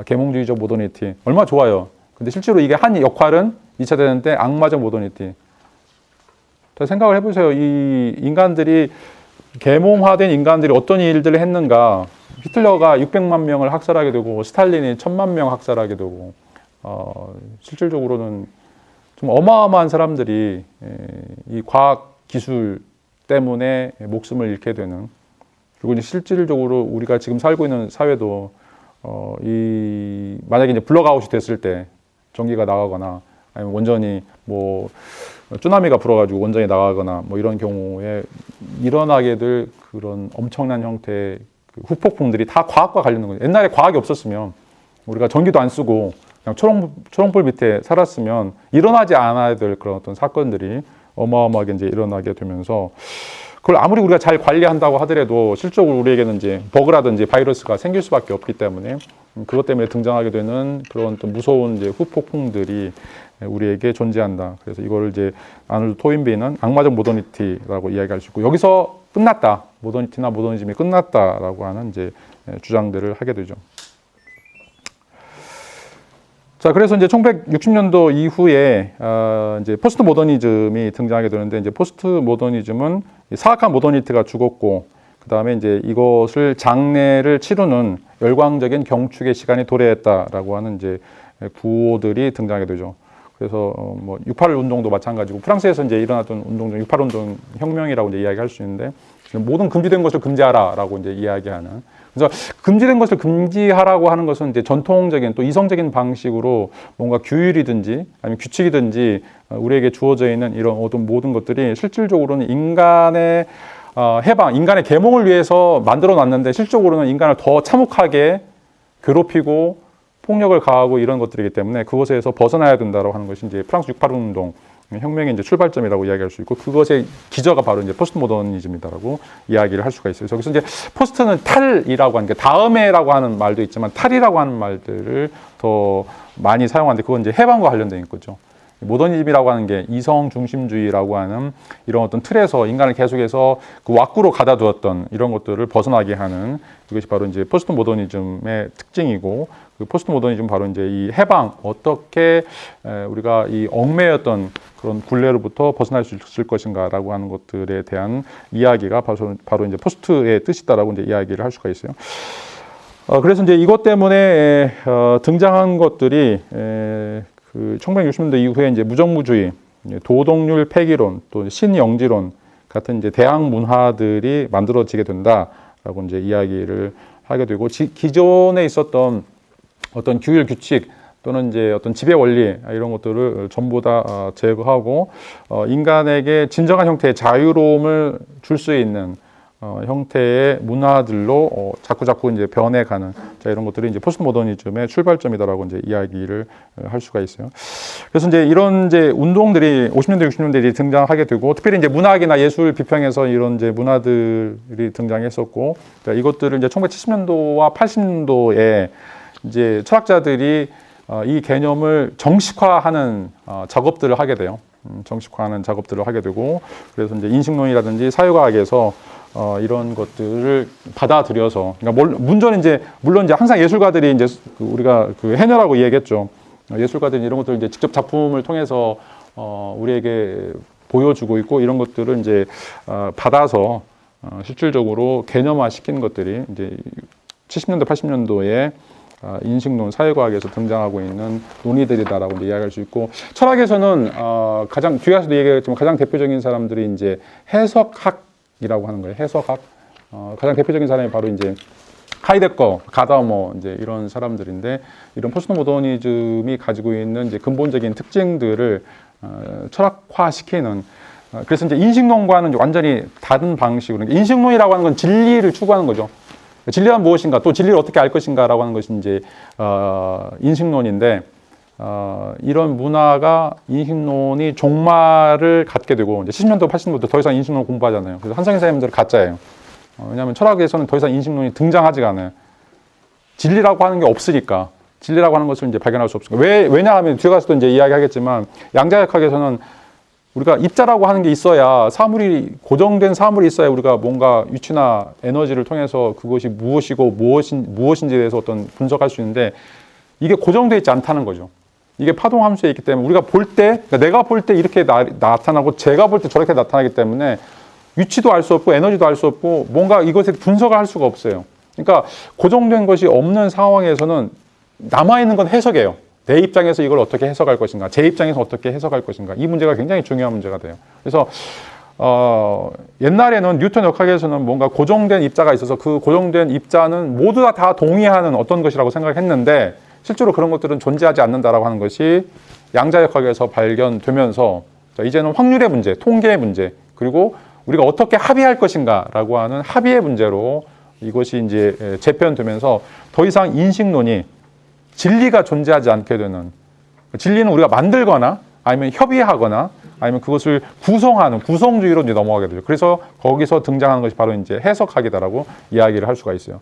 계몽주의적 모더니티, 얼마나 좋아요. 근데 실제로 이게 한 역할은 2차 대전 때 악마적 모더니티. 생각을 해보세요. 이 인간들이, 계몽화된 인간들이 어떤 일들을 했는가. 히틀러가 600만 명을 학살하게 되고 스탈린이 1000만 명 학살하게 되고 실질적으로는 좀 어마어마한 사람들이 이 과학 기술 때문에 목숨을 잃게 되는, 그리고 이제 실질적으로 우리가 지금 살고 있는 사회도 만약에 이제 블랙아웃이 됐을 때 전기가 나가거나 아니면 원전이 뭐 쭈나미가 불어가지고 원전이 나가거나 뭐 이런 경우에 일어나게 될 그런 엄청난 형태의 그 후폭풍들이 다 과학과 관련된 거예요. 옛날에 과학이 없었으면 우리가 전기도 안 쓰고 그냥 초롱불 밑에 살았으면 일어나지 않아야 될 그런 어떤 사건들이 어마어마하게 이제 일어나게 되면서, 그걸 아무리 우리가 잘 관리한다고 하더라도 실질적으로 우리에게는 이제 버그라든지 바이러스가 생길 수밖에 없기 때문에 그것 때문에 등장하게 되는 그런 또 무서운 이제 후폭풍들이 우리에게 존재한다. 그래서 이거를 이제 아놀드 토인비는 악마적 모더니티라고 이야기할 수 있고, 여기서 끝났다. 모더니티나 모더니즘이 끝났다라고 하는 이제 주장들을 하게 되죠. 자, 그래서 이제 1960년도 이후에 이제 포스트 모더니즘이 등장하게 되는데, 이제 포스트 모더니즘은 사악한 모더니티가 죽었고, 그 다음에 이제 이것을 장래를 치르는 열광적인 경축의 시간이 도래했다라고 하는 이제 구호들이 등장하게 되죠. 그래서 뭐 6.18 운동도 마찬가지고, 프랑스에서 이제 일어났던 운동 중 6.18 운동 혁명이라고 이제 이야기할 수 있는데, 모든 금지된 것을 금지하라라고 이제 이야기하는. 그래서 금지된 것을 금지하라고 하는 것은 이제 전통적인 또 이성적인 방식으로 뭔가 규율이든지 아니면 규칙이든지 우리에게 주어져 있는 이런 모든 것들이 실질적으로는 인간의 해방, 인간의 계몽을 위해서 만들어 놨는데 실질적으로는 인간을 더 참혹하게 괴롭히고 폭력을 가하고 이런 것들이기 때문에 그것에서 벗어나야 된다고 하는 것이 이제 프랑스 6.18 운동 혁명의 이제 출발점이라고 이야기할 수 있고, 그것의 기저가 바로 이제 포스트 모더니즘이다라고 이야기를 할 수가 있어요. 저기서 이제 포스트는 탈이라고 하는 게 다음에라고 하는 말도 있지만 탈이라고 하는 말들을 더 많이 사용하는데, 그건 이제 해방과 관련된 거죠. 모더니즘이라고 하는 게 이성 중심주의라고 하는 이런 어떤 틀에서 인간을 계속해서 그 왁구로 가다 두었던 이런 것들을 벗어나게 하는, 이것이 바로 이제 포스트 모더니즘의 특징이고, 그 포스트 모더니즘 바로 이제 이 해방, 어떻게 우리가 이 얽매였던 그런 굴레로부터 벗어날 수 있을 것인가라고 하는 것들에 대한 이야기가 바로 이제 포스트의 뜻이다라고 이제 이야기를 할 수가 있어요. 그래서 이제 이것 때문에 등장한 것들이 그 1960년대 이후에 이제 무정부주의, 도덕률 폐기론, 또 신영지론 같은 이제 대학 문화들이 만들어지게 된다라고 이제 이야기를 하게 되고, 기존에 있었던 어떤 규율 규칙 또는 이제 어떤 지배 원리 이런 것들을 전부 다 제거하고 인간에게 진정한 형태의 자유로움을 줄 수 있는 형태의 문화들로 자꾸 이제 변해가는 이런 것들이 이제 포스트 모더니즘의 출발점이다라고 이제 이야기를 할 수가 있어요. 그래서 이제 이런 이제 운동들이 50년대, 60년대에 등장하게 되고, 특별히 이제 문학이나 예술 비평에서 이런 이제 문화들이 등장했었고, 이것들을 이제 1970년도와 80년도에 이제 철학자들이 이 개념을 정식화하는 작업들을 하게 돼요. 정식화하는 작업들을 하게 되고, 그래서 이제 인식론이라든지 사회과학에서 이런 것들을 받아들여서, 그러니까 물론 이제 항상 예술가들이 이제 우리가 그 해녀라고 얘기했죠. 예술가들이 이런 것들을 이제 직접 작품을 통해서 우리에게 보여주고 있고, 이런 것들을 이제 받아서 실질적으로 개념화 시킨 것들이 이제 70년도, 80년도에 인식론, 사회과학에서 등장하고 있는 논의들이다라고 이제 이야기할 수 있고, 철학에서는 가장 뒤에 가서도 얘기했지만 가장 대표적인 사람들이 이제 해석학이라고 하는 거예요. 해석학. 가장 대표적인 사람이 바로 이제 하이데거, 가다머 이제 이런 사람들인데, 이런 포스트 모더니즘이 가지고 있는 이제 근본적인 특징들을 철학화시키는, 그래서 이제 인식론과는 완전히 다른 방식으로, 인식론이라고 하는 건 진리를 추구하는 거죠. 진리란 무엇인가, 또 진리를 어떻게 알 것인가라고 하는 것이 이제 인식론인데, 이런 문화가 인식론이 종말을 갖게 되고, 이제 70년도, 80년도 더 이상 인식론 공부하잖아요. 그래서 한성인 선생님들은 가짜예요. 왜냐하면 철학에서는 더 이상 인식론이 등장하지가 않아요. 진리라고 하는 게 없으니까. 진리라고 하는 것을 이제 발견할 수 없으니까. 왜냐하면 뒤에 가서도 이제 이야기하겠지만, 양자역학에서는 우리가 입자라고 하는 게 있어야, 고정된 사물이 있어야 우리가 뭔가 위치나 에너지를 통해서 그것이 무엇이고 무엇인지에 대해서 어떤 분석할 수 있는데, 이게 고정되어 있지 않다는 거죠. 이게 파동 함수에 있기 때문에 우리가 볼 때, 그러니까 내가 볼 때 이렇게 나타나고 제가 볼 때 저렇게 나타나기 때문에 위치도 알 수 없고 에너지도 알 수 없고 뭔가 이것에 분석을 할 수가 없어요. 그러니까 고정된 것이 없는 상황에서는 남아있는 건 해석이에요. 내 입장에서 이걸 어떻게 해석할 것인가, 제 입장에서 어떻게 해석할 것인가, 이 문제가 굉장히 중요한 문제가 돼요. 그래서 옛날에는 뉴턴 역학에서는 뭔가 고정된 입자가 있어서 그 고정된 입자는 모두 다 동의하는 어떤 것이라고 생각했는데, 실제로 그런 것들은 존재하지 않는다라고 하는 것이 양자역학에서 발견되면서, 이제는 확률의 문제, 통계의 문제, 그리고 우리가 어떻게 합의할 것인가라고 하는 합의의 문제로 이것이 이제 재편되면서 더 이상 인식론이 진리가 존재하지 않게 되는, 진리는 우리가 만들거나 아니면 협의하거나 아니면 그것을 구성하는 구성주의로 이제 넘어가게 되죠. 그래서 거기서 등장하는 것이 바로 이제 해석학이다라고 이야기를 할 수가 있어요.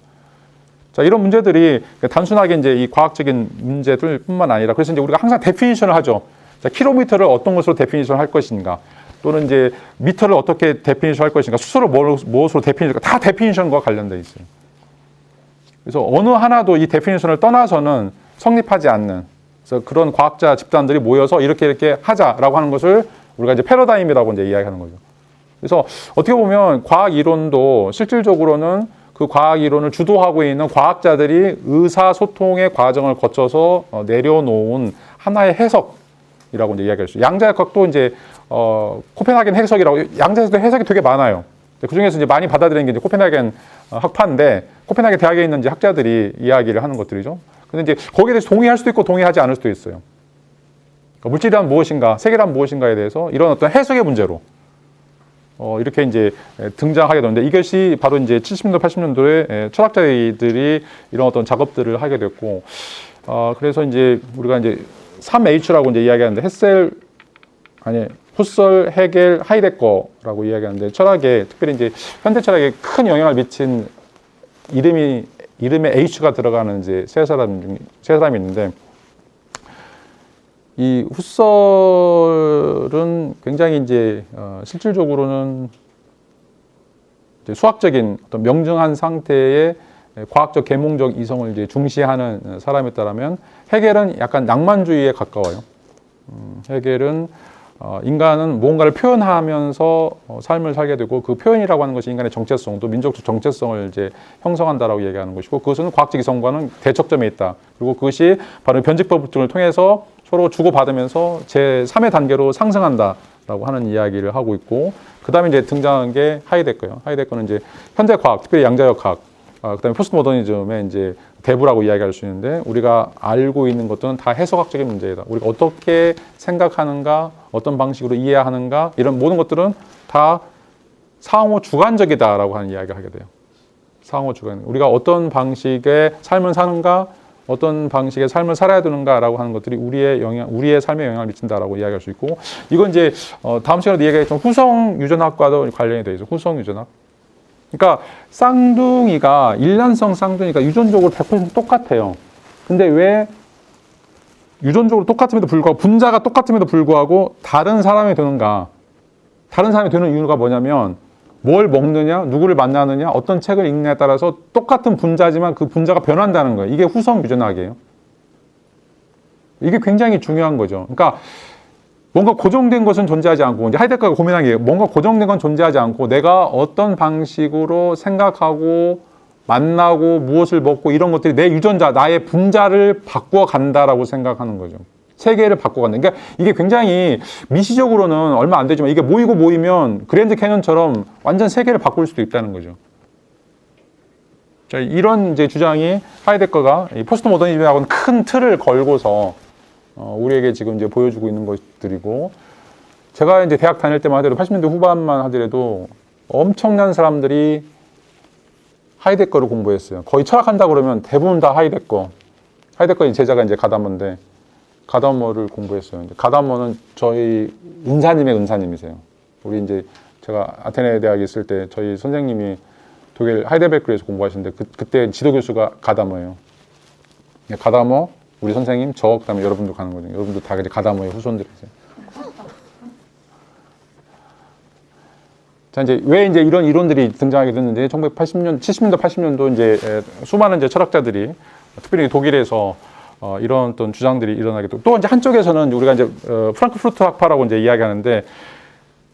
자, 이런 문제들이 단순하게 이제 이 과학적인 문제들뿐만 아니라, 그래서 이제 우리가 항상 데피니션을 하죠. 자, 킬로미터를 어떤 것으로 데피니션 할 것인가, 또는 이제 미터를 어떻게 데피니션 할 것인가, 수소를 무엇으로 데피니션 할까, 다 데피니션과 관련돼 있어요. 그래서 어느 하나도 이 데피니션을 떠나서는 성립하지 않는, 그래서 그런 과학자 집단들이 모여서 이렇게 하자라고 하는 것을 우리가 이제 패러다임이라고 이제 이야기하는 거죠. 그래서 어떻게 보면 과학 이론도 실질적으로는 그 과학 이론을 주도하고 있는 과학자들이 의사소통의 과정을 거쳐서 내려놓은 하나의 해석이라고 이제 이야기할 수 있어요. 양자역학도 이제 코펜하겐 해석이라고, 양자에서도 해석이 되게 많아요. 그 중에서 이제 많이 받아들이는 게 이제 코펜하겐 학파인데, 코펜하겐 대학에 있는 이제 학자들이 이야기를 하는 것들이죠. 근데 이제 거기에 대해서 동의할 수도 있고 동의하지 않을 수도 있어요. 그러니까 물질이란 무엇인가, 세계란 무엇인가에 대해서 이런 어떤 해석의 문제로 이렇게 이제 등장하게 되는데, 이것이 바로 이제 70년도, 80년도에 철학자들이 이런 어떤 작업들을 하게 됐고, 그래서 이제 우리가 이제 3H라고 이제 이야기하는데, 후설, 헤겔, 하이데거라고 이야기하는데, 철학에, 특별히 이제 현대 철학에 큰 영향을 미친 이름에 H가 들어가는 이제 세 사람이 있는데, 이 후설은 굉장히 이제 실질적으로는 이제 수학적인 어떤 명증한 상태의 과학적 계몽적 이성을 이제 중시하는 사람이었다면, 헤겔은 약간 낭만주의에 가까워요. 헤겔은 인간은 무언가를 표현하면서 삶을 살게 되고, 그 표현이라고 하는 것이 인간의 정체성, 또 민족적 정체성을 이제 형성한다라고 얘기하는 것이고, 그것은 과학적 이성과는 대척점에 있다. 그리고 그것이 바로 변직법 등을 통해서 서로 주고받으면서 제3의 단계로 상승한다라고 하는 이야기를 하고 있고, 그 다음에 이제 등장한 게 하이데거예요. 하이데거는 이제 현대 과학, 특별히 양자역학, 그 다음에 포스트 모더니즘의 이제 대부라고 이야기할 수 있는데, 우리가 알고 있는 것들은 다 해석학적인 문제이다. 우리가 어떻게 생각하는가, 어떤 방식으로 이해하는가, 이런 모든 것들은 다 상호 주관적이다라고 하는 이야기를 하게 돼요. 상호 주관. 우리가 어떤 방식의 삶을 사는가, 어떤 방식의 삶을 살아야 되는가라고 하는 것들이 우리의 삶에 영향을 미친다라고 이야기할 수 있고, 이건 이제 다음 시간에 이야기했던 후성 유전학과도 관련이 되어 있어요. 후성 유전학. 그러니까 쌍둥이가 일란성 쌍둥이가 유전적으로 100% 똑같아요. 근데 왜 유전적으로 똑같음에도 불구하고 분자가 똑같음에도 불구하고 다른 사람이 되는가? 다른 사람이 되는 이유가 뭐냐면 뭘 먹느냐, 누구를 만나느냐, 어떤 책을 읽느냐에 따라서 똑같은 분자지만 그 분자가 변한다는 거예요. 이게 후성 유전학이에요. 이게 굉장히 중요한 거죠. 그러니까 뭔가 고정된 것은 존재하지 않고, 이제 하이데거가 고민한 게 뭔가 고정된 건 존재하지 않고 내가 어떤 방식으로 생각하고 만나고 무엇을 먹고 이런 것들이 내 유전자, 나의 분자를 바꾸어 간다라고 생각하는 거죠. 세계를 바꿔간다. 그러니까 이게 굉장히 미시적으로는 얼마 안 되지만 이게 모이면 그랜드 캐년처럼 완전 세계를 바꿀 수도 있다는 거죠. 자, 이런 이제 주장이 하이데거가 포스트 모더니즘하고는 큰 틀을 걸고서 우리에게 지금 이제 보여주고 있는 것들이고, 제가 이제 대학 다닐 때만 하더라도 80년대 후반만 하더라도 엄청난 사람들이 하이데거를 공부했어요. 거의 철학한다 그러면 대부분 다 하이데거의 제자가 이제 가다머인데 가다머를 공부했어요. 이제 가다머는 저희 은사님이세요. 우리 이제 제가 아테네 대학에 있을 때 저희 선생님이 독일 하이델베르크에서 공부하시는데 그때 지도 교수가 가다머예요. 가다머, 우리 선생님, 저 그다음에 여러분도 가는 거죠. 여러분도 다 이제 가다머의 후손들이세요. 자, 이제 왜 이제 이런 이론들이 등장하게 됐는지 1980년, 70년대, 80년도 이제 수많은 이제 철학자들이 특별히 독일에서 이런 어떤 주장들이 일어나게 되고, 또 이제 한쪽에서는 우리가 이제 프랑크푸르트 학파라고 이제 이야기하는데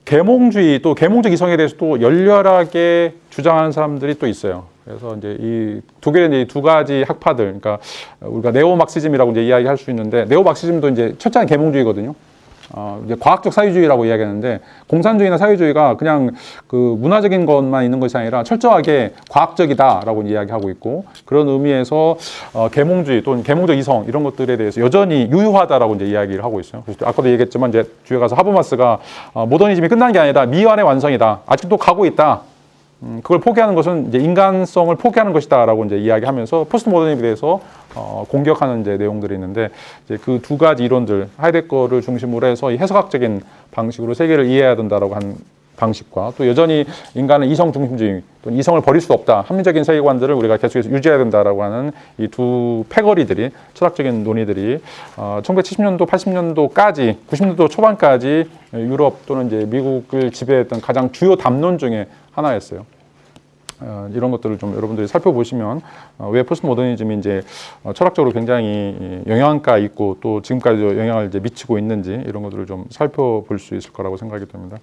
계몽주의, 또 계몽적 이성에 대해서 또 열렬하게 주장하는 사람들이 또 있어요. 그래서 이제 이 독일의 이제 두 가지 학파들, 그러니까 우리가 네오막시즘이라고 이제 이야기할 수 있는데, 네오막시즘도 이제 첫째는 계몽주의거든요. 이제 과학적 사회주의라고 이야기하는데, 공산주의나 사회주의가 그냥 그 문화적인 것만 있는 것이 아니라 철저하게 과학적이다라고 이야기하고 있고, 그런 의미에서 계몽주의 또는 계몽적 이성 이런 것들에 대해서 여전히 유효하다라고 이제 이야기를 하고 있어요. 그래서 아까도 얘기했지만 이제 뒤에 가서 하버마스가 모더니즘이 끝난 게 아니다, 미완의 완성이다, 아직도 가고 있다. 그걸 포기하는 것은 이제 인간성을 포기하는 것이다라고 이제 이야기하면서 포스트 모더니즘에 대해서 공격하는 이제 내용들이 있는데, 이제 그 두 가지 이론들, 하이데거를 중심으로 해서 이 해석학적인 방식으로 세계를 이해해야 된다라고 한 방식과, 또 여전히 인간은 이성 중심주의, 또 이성을 버릴 수 없다, 합리적인 세계관들을 우리가 계속해서 유지해야 된다라고 하는 이 두 패거리들이, 철학적인 논의들이 1970년도, 80년도까지, 90년도 초반까지 유럽 또는 이제 미국을 지배했던 가장 주요 담론 중에 하나였어요. 이런 것들을 좀 여러분들이 살펴보시면 왜 포스트 모더니즘이 이제 철학적으로 굉장히 영향가 있고 또 지금까지도 영향을 이제 미치고 있는지 이런 것들을 좀 살펴볼 수 있을 거라고 생각이 됩니다.